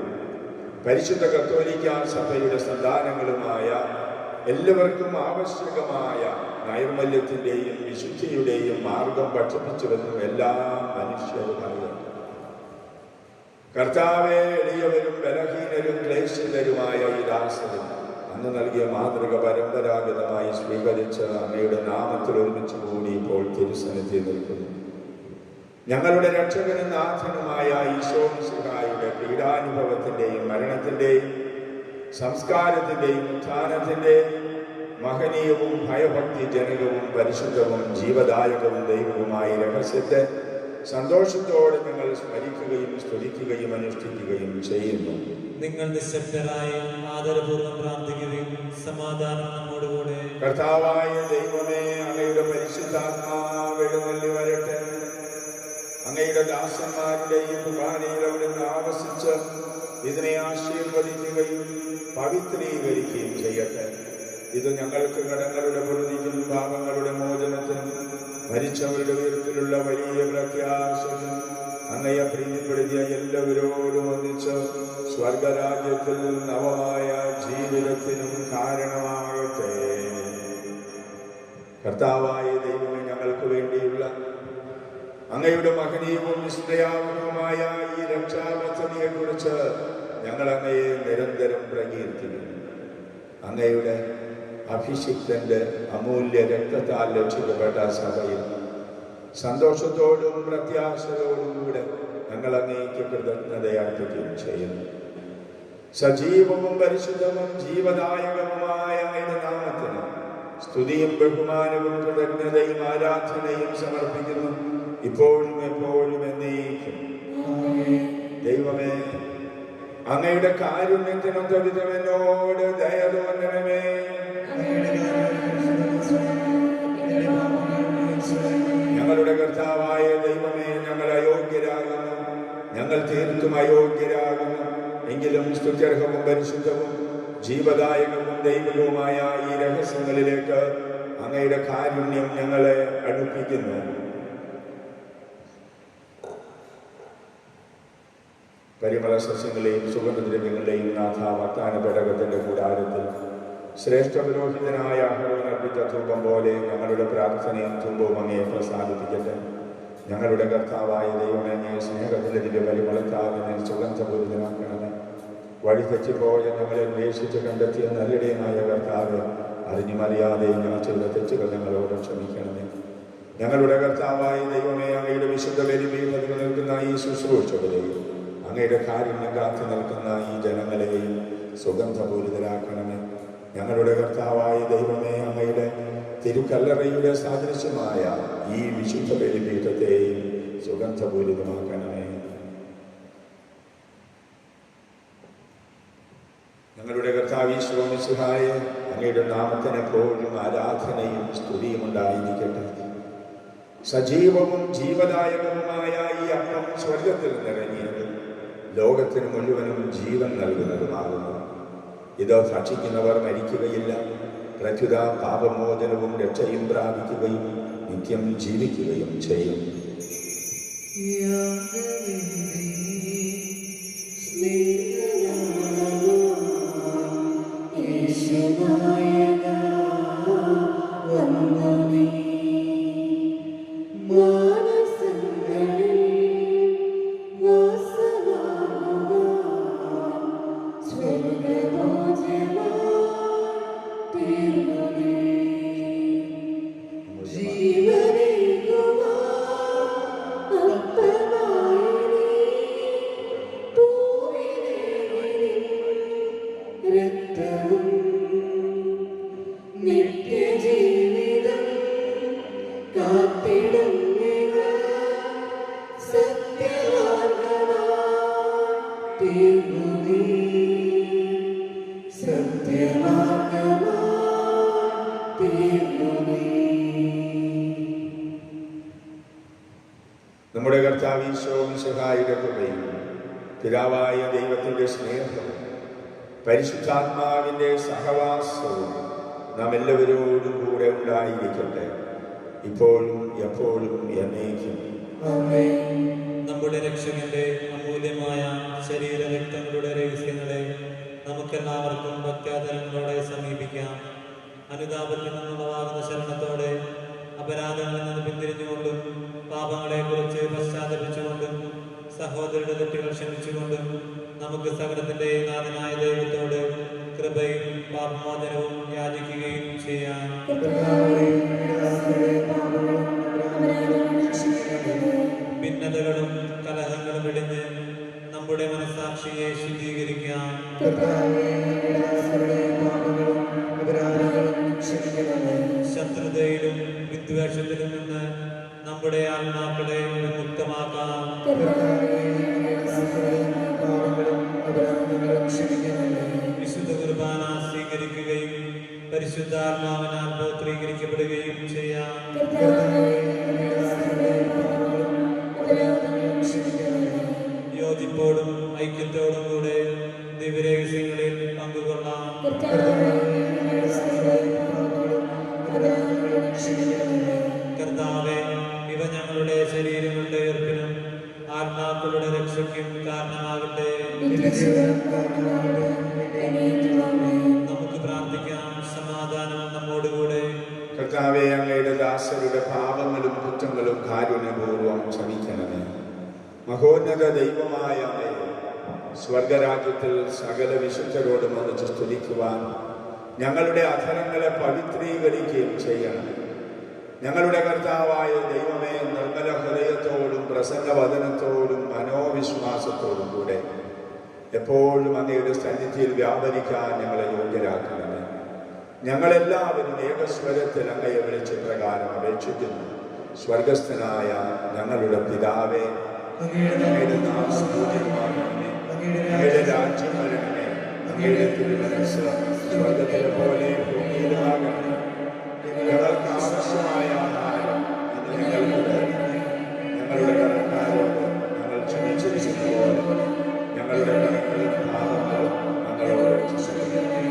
പരിശുദ്ധ കത്തോലിക്ക സഭയുടെ സന്താനങ്ങളുമായ എല്ലാവർക്കും ആവശ്യകമായ നൈർമല്യത്തിൻ്റെയും വിശുദ്ധിയുടെയും മാർഗം ഭക്ഷിപ്പിച്ചുവെന്നും എല്ലാ മനുഷ്യരും അറിയട്ടെ. കർത്താവേ, എളിയവരും ബലഹീനരും ക്ലേശിതരുമായ ഈ ദാസരും അന്ന് നൽകിയ മാതൃക പരമ്പരാഗതമായി സ്വീകരിച്ച് അങ്ങയുടെ നാമത്തിൽ ഒരുമിച്ച് കൂടി ഇപ്പോൾ തിരുസന്നിധി നിൽക്കുന്നു. ഞങ്ങളുടെ രക്ഷകനും നാഥനുമായ ഈശോ മിശിഹായുടെ പീഡാനുഭവത്തിൻ്റെയും മരണത്തിൻ്റെയും സംസ്കാരത്തിൻ്റെയും ഉത്ഥാനത്തിൻ്റെയും മഹനീയവും ഭയഭക്തിജനകവും പരിശുദ്ധവും ജീവദായകവും ദൈവവുമായ രഹസ്യത്തെ സന്തോഷത്തോടെ ഞങ്ങൾ സ്മരിക്കുകയും സ്തുതിക്കുകയും അനുഷ്ഠിക്കുകയും ചെയ്യുന്നു. നിങ്ങൾ നിശബ്ദരായി ആദരപൂർവ്വം പ്രാർത്ഥിക്കുകയും സമാധാനം നമ്മോടുകൂടെ. കർത്താവായ ദൈവമേ, അങ്ങയുടെ പരിശുദ്ധാത്മാവ് എഴുന്നള്ളി വരട്ടെ. അങ്ങയുടെ ദാസന്മാരുടെയും കുർബാനയിൽ അവിടുന്ന് ആവസിച്ച് ഇതിനെ ആശീർവദിക്കുകയും പവിത്രീകരിക്കുകയും ചെയ്യട്ടെ. ഇത് ഞങ്ങൾക്ക് കടങ്ങളുടെ പൊറുതിക്കും പാപങ്ങളുടെ മോചനത്തിനും മരിച്ചവരുടെ ഉയരത്തിലുള്ള വലിയ പ്രത്യാശയും അങ്ങയെ പ്രീതിപ്പെടുത്തിയ എല്ലാവരോടും ഒന്നിച്ച് സ്വർഗരാജ്യത്തിൽ നവമായ ജീവിതത്തിനും കാരണമാകട്ടെ. കർത്താവായ ദൈവമേ, ഞങ്ങൾക്ക് വേണ്ടിയുള്ള അങ്ങയുടെ മഹനീയവും വിസ്മയാവഹവുമായ ഈ രക്ഷാപദ്ധതിയെ കുറിച്ച് ഞങ്ങൾ അങ്ങയെ നിരന്തരം പ്രകീർത്തിക്കുന്നു. അങ്ങയുടെ അഭിഷിക്തന്റെ അമൂല്യ രക്തത്താൽ രക്ഷിക്കപ്പെട്ട സഭയിൽ സന്തോഷത്തോടും പ്രത്യാശയോടും കൂടെ ഞങ്ങൾ അങ്ങേക്ക് കൃതജ്ഞതയർപ്പിക്കുകയും ചെയ്യുന്നു. സജീവവും പരിശുദ്ധവും ജീവദായകവുമായ അങ്ങയുടെ നാമത്തിന് സ്തുതിയും ബഹുമാനവും കൃതജ്ഞതയും ആരാധനയും സമർപ്പിക്കുന്നു, ഇപ്പോഴും എപ്പോഴും എന്നേക്കും. ദൈവമേ, അങ്ങയുടെ കാരുണ്യത്തിനൊത്ത വിധം എന്നോട് ദയ തോന്നണമേ. ഞങ്ങളുടെ കർത്താവായ ദൈവമേ, ഞങ്ങൾ അയോഗ്യരാകുന്നു, ഞങ്ങൾ തീർത്തും അയോഗ്യരാകുന്നു. എങ്കിലും സ്തുത്യർഹവും പരിശുദ്ധവും ജീവദായകവും ദൈവികവുമായ ഈ രഹസ്യങ്ങളിലേക്ക് അങ്ങയുടെ കാരുണ്യം ഞങ്ങളെ അടുപ്പിക്കുന്നു. പരിമള സസ്യങ്ങളെയും സുഗന്ധദ്രവ്യങ്ങളെയും നാഥ വാഗ്ദാന പേടകത്തിന്റെ കൂടാരത്തിൽ ശ്രേഷ്ഠ പുരോഹിതനായ അഹരോൻ അർപ്പിച്ച ധൂപം പോലെ ഞങ്ങളുടെ പ്രാർത്ഥനയും തുമ്പവും അങ്ങയെ പ്രസാദിപ്പിക്കട്ടെ. ഞങ്ങളുടെ കർത്താവായ ദൈവമേ, അങ്ങേ സ്നേഹത്തിന്റെ ദിവ്യ പരിമളത്താൽ എന്നെ സുഗന്ധപൂരിതനാക്കണമേ. വഴി തെറ്റിപ്പോയ ഞങ്ങളെ അന്വേഷിച്ച് കണ്ടെത്തിയ നല്ലിടയനായ കർത്താവ്, അറിഞ്ഞും അറിയാതെയും ഞങ്ങൾ ചെയ്ത തെറ്റുകൾ ഞങ്ങളോട് ക്ഷമിക്കണമേ. ഞങ്ങളുടെ കർത്താവായ ദൈവമേ, അങ്ങയുടെ വിശുദ്ധ ബലിപീഠത്തിൽ നിൽക്കുന്ന ഈ ശുശ്രൂഷകളെയും അങ്ങയുടെ കാരുണ്യം കാത്തു നിൽക്കുന്ന ഈ ജനങ്ങളെയും സുഗന്ധപൂരിതരാക്കണമേ. ഞങ്ങളുടെ കർത്താവായ ദൈവമേ, അങ്ങയുടെ തിരുക്കല്ലറയുടെ സാദൃശ്യമായ ഈ വിശുദ്ധ ബലിപീഠത്തെയും സുഗന്ധപൂരിതമാക്കണമേ. ഞങ്ങളുടെ കർത്താവ് ഈശോ മിശിഹായെ, അങ്ങയുടെ നാമത്തിന് എപ്പോഴും ആരാധനയും സ്തുതിയും ഉണ്ടായിരിക്കട്ടെ. സജീവവും ജീവദായകവുമായ ഈ അപ്പം സ്വർഗത്തിൽ നിറങ്ങിയത് ലോകത്തിന് മുഴുവനും ജീവൻ നൽകുന്നതുമാകുന്നു. ഇത് ഭക്ഷിക്കുന്നവർ മരിക്കുകയില്ല, പ്രത്യുത പാപമോചനവും രക്ഷയും പ്രാപിക്കുകയും നിത്യം ജീവിക്കുകയും ചെയ്യും. നമ്മുടെ കർത്താവ് ഈശോ മിശിഹായുടെ കൃപയും പിതാവായ ദൈവത്തിന്റെ സ്നേഹവും പരിശുദ്ധാത്മാവിന്റെ സഹവാസവും നാം എല്ലാവരോടും കൂടെ ഉണ്ടായിരിക്കട്ടെ, ഇപ്പോഴും എപ്പോഴും എന്നേക്കും. നമ്മുടെ രക്ഷകന്റെ അമൂല്യമായ ശരീര രക്തങ്ങളുടെ രഹസ്യങ്ങളെ നമുക്കെല്ലാവർക്കും ഭക്ത്യാദരങ്ങളോടെ സമീപിക്കാം. അനുതാപത്തിൽ നിന്നുള്ളവാകുന്ന ശരണത്തോടെ അപരാധങ്ങളിൽ നിന്ന് പിന്തിരിഞ്ഞുകൊണ്ടും പാപങ്ങളെക്കുറിച്ച് പശ്ചാത്തപിച്ചുകൊണ്ടും സഹോദരരുടെ തെറ്റുകൾ ക്ഷമിച്ചുകൊണ്ടും നമുക്ക് സകലത്തിന്റെ നാഥനായ ദൈവത്തോട് കൃപയും പാപമോചനവും യാചിക്കുകയും ചെയ്യാം. ഭിന്നതകളും കലഹങ്ങളും ഇടിഞ്ഞ് നമ്മുടെ മനസ്സാക്ഷിയെ ശുദ്ധീകരിക്കാം. ശത്രുതയിലും വിദ്വേഷത്തിലും നിന്ന് നമ്മുടെ ആത്മാക്കളെ വിമുക്തമാക്കാം. വിശുദ്ധ കുർബാന സ്വീകരിക്കുകയും പരിശുദ്ധാത്മാവിനാൽ പൗത്രീകരിക്കപ്പെടുകയും ചെയ്യാം. യോജിപ്പോടും ഐക്യത്തോടും കൂടെ ദിവ്യരഹസ്യങ്ങളിൽ പങ്കുകൊള്ളാം. കർത്താവേ, ഇവ ഞങ്ങളുടെ ശരീരങ്ങളുടെ ഉയർപ്പിനും ആത്മാക്കളുടെ രക്ഷയ്ക്കും കാരണമാകട്ടെ. നമുക്ക് പ്രാർത്ഥിക്കാം. സമാധാനം നമ്മോടുകൂടെ. കർത്താവേ, അങ്ങയുടെ ദാസരുടെ പാപങ്ങളും കുറ്റങ്ങളും കാരുണ്യപൂർവ്വം ക്ഷമിക്കണമേ. മഹോന്നത ദൈവമായ അങ്ങയെ സ്വർഗരാജ്യത്തിൽ സകല വിശുദ്ധരോടും ഒന്നിച്ച് സ്തുതിക്കുവാൻ ഞങ്ങളുടെ അധരങ്ങളെ പവിത്രീകരിക്കുകയും ചെയ്യണം. ഞങ്ങളുടെ കർത്താവായ ദൈവമേ, നിർമ്മല ഹൃദയത്തോടും പ്രസന്നവദനത്തോടും മനോവിശ്വാസത്തോടും കൂടെ എപ്പോഴും അങ്ങയുടെ സന്നിധിയിൽ വ്യാപരിക്കാൻ ഞങ്ങളെ യോഗ്യരാക്കണമേ. ഞങ്ങളെല്ലാവരും ഏകസ്വരത്തിൽ അങ്ങയെ വിളിച്ച് പ്രകാരം അപേക്ഷിക്കുന്നു. സ്വർഗസ്ഥനായ ഞങ്ങളുടെ പിതാവേ, അങ്ങയുടെ നാമം പൂജിതമാകണമേ. അങ്ങയുടെ രാജ്യം വരണമേ. അങ്ങയുടെ തിരുമനസ്സ് സ്വർഗത്തിലെ പോലെ ഭൂമിയിലുമാകണമേ. ഞങ്ങൾക്ക് ആവശ്യമായ ആഹാരം ഇന്ന് ഞങ്ങൾക്ക് തരണമേ. ഞങ്ങളുടെ കടക്കാരോട് ഞങ്ങൾ ക്ഷമിച്ചിരിക്കുന്നത് പോലെ ഞങ്ങളുടെ കടങ്ങളും പാപങ്ങളും ഞങ്ങളോട് ക്ഷമിക്കണമേ.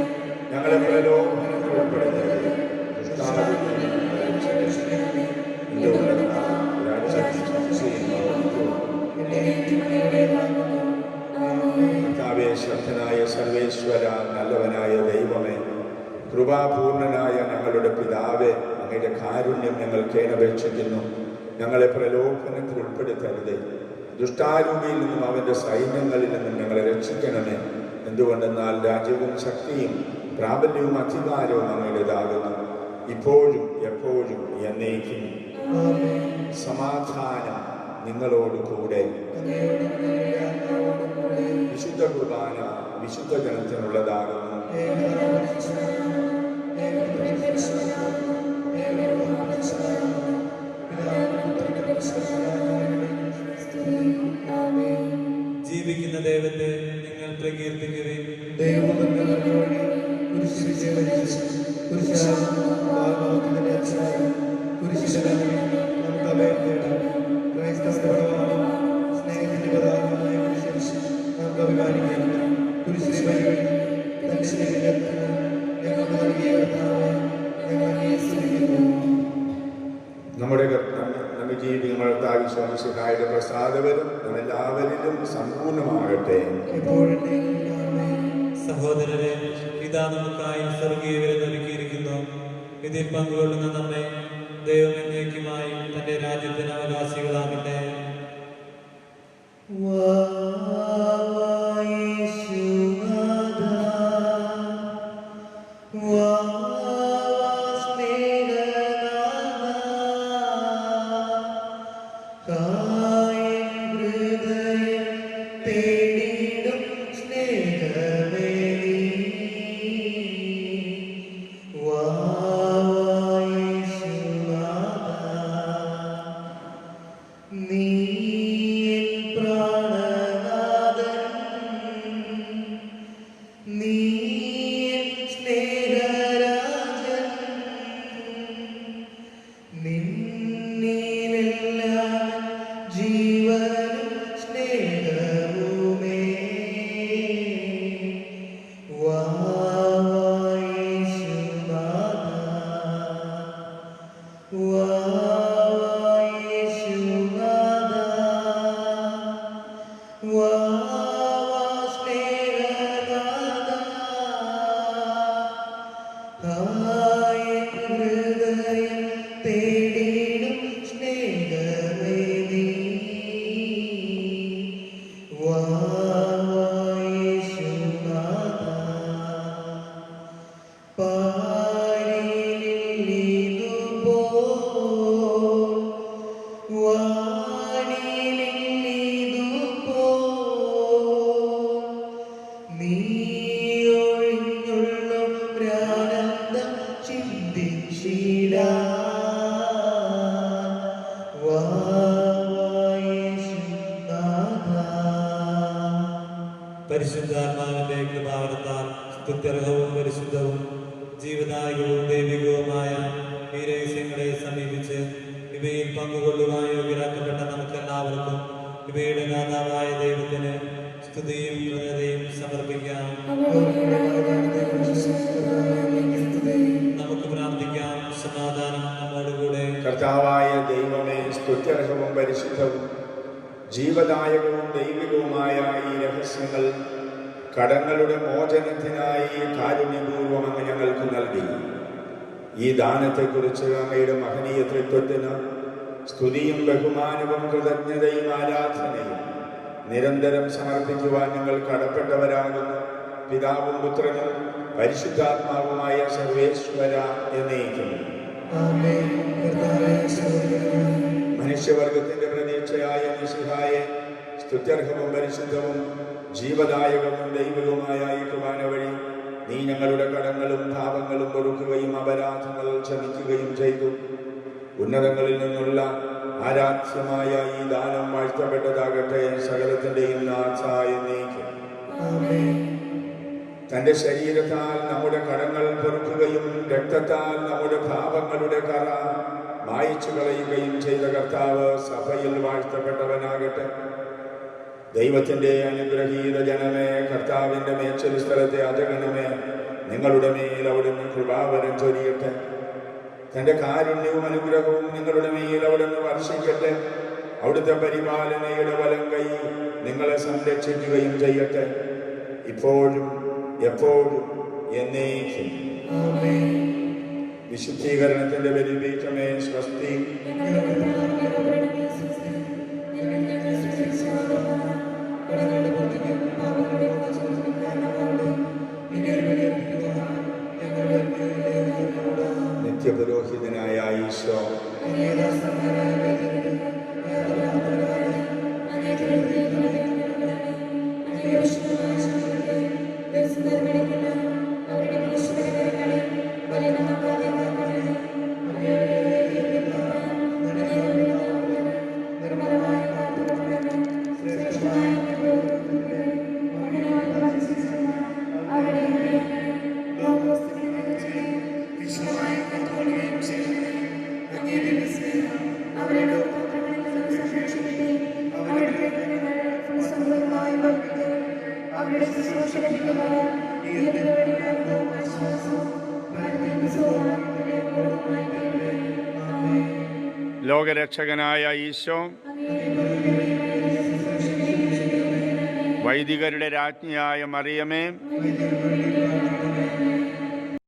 ഞങ്ങളെ പ്രലോഭനത്തിൽ ഉൾപ്പെടുത്തരുത്. ദുഷ്ടാരൂപിയിൽ ഞങ്ങളെ രക്ഷിക്കണമേ. എന്തുകൊണ്ടെന്നാൽ രാജ്യവും ശക്തിയും മഹത്വവും കർത്താവേ, ശക്തനായ സർവേശ്വര, നല്ലവനായ ദൈവമേ, കൃപാപൂർണനായ ഞങ്ങളുടെ പിതാവേ, അങ്ങയുടെ കാരുണ്യം ഞങ്ങൾ കേണപേക്ഷിക്കുന്നു. ഞങ്ങളെ പ്രലോഭനത്തിൽ ഉൾപ്പെടുത്തരുതേ. ദുഷ്ടാരൂപിയിൽ നിന്നും അവൻ്റെ സൈന്യങ്ങളിൽ നിന്നും ഞങ്ങളെ രക്ഷിക്കണമേ. എന്തുകൊണ്ടെന്നാൽ രാജ്യവും ശക്തിയും പ്രാബല്യവും അധികാരവും അങ്ങയുടേതാകുന്നു, ഇപ്പോഴും എപ്പോഴും എന്നേക്കും. സമാധാനം നിങ്ങളോട് കൂടെ. വിശുദ്ധ കുർബാന വിശുദ്ധ ജനത്തിനുള്ളതാകുന്നു. ജീവിക്കുന്ന ദൈവത്തെ നിങ്ങൾ പ്രകീർത്തിക്കുകയും നമ്മുടെ നമ്മുടെ ജീവിതങ്ങളുടെ വിശ്വാസികളായുടെ പ്രസാദവരും എല്ലാവരിലും സമ്പൂർണ്ണമാകട്ടെ. സഹോദരരെ, ഇതാ നമുക്കായി സ്വർഗീയ വിരുന്ന് ഒരുക്കിയിരിക്കുന്നു. ഇതിൽ പങ്കുകൊള്ളുന്ന നമ്മെ ദൈവം എന്നേക്കുമായി തന്റെ രാജ്യത്തിന് അവകാശികളാകട്ടെ. നീ പരിശുദ്ധാത്മാവിന്റെ കൃപാവരത്താൽ സ്തുത്യർഹവും പരിശുദ്ധവും ജീവദായകവും ദൈവികവുമായ ഈ രഹസ്യങ്ങളെ സമീപിച്ച് ഇവയിൽ പങ്കുകൊള്ളുവാൻ യോഗ്യരാക്കപ്പെട്ട നമുക്കെല്ലാവർക്കും ഇവയുടെ ദാതാവായ ദൈവത്തിന് സ്തുതിയും കൃതജ്ഞതയും സമർപ്പിക്കാം. നമുക്ക് പ്രാർത്ഥിക്കാം. സമാധാനം നമ്മോടുകൂടെ. കർത്താവായ ദൈവമേ, സ്തുത്യർഹവും പരിശുദ്ധവും ജീവദായകവും ദൈവികവുമായ ഈ രഹസ്യങ്ങൾ കടങ്ങളുടെ മോചനത്തിനായി കാരുണ്യപൂർവ്വം അങ്ങ് ഞങ്ങൾക്ക് നൽകി. ഈ ദാനത്തെക്കുറിച്ച് അങ്ങയുടെ മഹനീയ ത്രിത്വത്തിന് സ്തുതിയും ബഹുമാനവും കൃതജ്ഞതയും ആരാധനയും നിരന്തരം സമർപ്പിക്കുവാൻ ഞങ്ങൾ കടപ്പെട്ടവരാകുന്നു. പിതാവും പുത്രനും പരിശുദ്ധാത്മാവുമായ സർവേശ്വര എന്നേക്കും. മനുഷ്യവർഗത്തിന്റെ പ്രതീക്ഷയായ മിശിഹായെ, സ്തുത്യർഹവും പരിശുദ്ധവും ജീവദായകവും ദൈവികവുമായ ഈ കുർബാന വഴി നീ ഞങ്ങളുടെ കടങ്ങളും പാപങ്ങളും പൊറുക്കുകയും അപരാധങ്ങൾ ക്ഷമിക്കുകയും ചെയ്തു. ഉന്നതങ്ങളിൽ നിന്നുള്ള ആരാധ്യമായ ഈ ദാനം വാഴ്ത്തപ്പെട്ടതാകട്ടെ. സകലത്തിന്റെയും നാഥ എന്നേക്കും. തന്റെ ശരീരത്താൽ നമ്മുടെ കടങ്ങൾ പൊറുക്കുകയും രക്തത്താൽ നമ്മുടെ പാപങ്ങളുടെ കറ മായിച്ചു കളയുകയും ചെയ്ത കർത്താവ് സഭയിൽ വാഴ്ത്തപ്പെട്ടവനാകട്ടെ. ദൈവത്തിന്റെ അനുഗ്രഹീത ജനമേ, കർത്താവിന്റെ മേച്ചൊരു സ്ഥലത്തെ അജഗണമേ, നിങ്ങളുടെ മേൽ അവിടുന്ന് കൃപാവരം ചൊരിയട്ടെ. തന്റെ കാരുണ്യവും അനുഗ്രഹവും നിങ്ങളുടെ മേൽ അവിടുന്ന് വർഷിക്കട്ടെ. അവിടുത്തെ പരിപാലനയുടെ വലം കൈ നിങ്ങളെ സംരക്ഷിക്കുകയും ചെയ്യട്ടെ, ഇപ്പോഴും എപ്പോഴും എന്നേക്കും. വിശുദ്ധീകരണത്തിന്റെ ബലിപീഠമേ സ്വസ്തി. നിത്യപുരോഹിതനായ ഈശോ, ലോകരക്ഷകനായ ഈശോ, വൈദികരുടെ രാജ്ഞിയായ മറിയമേ,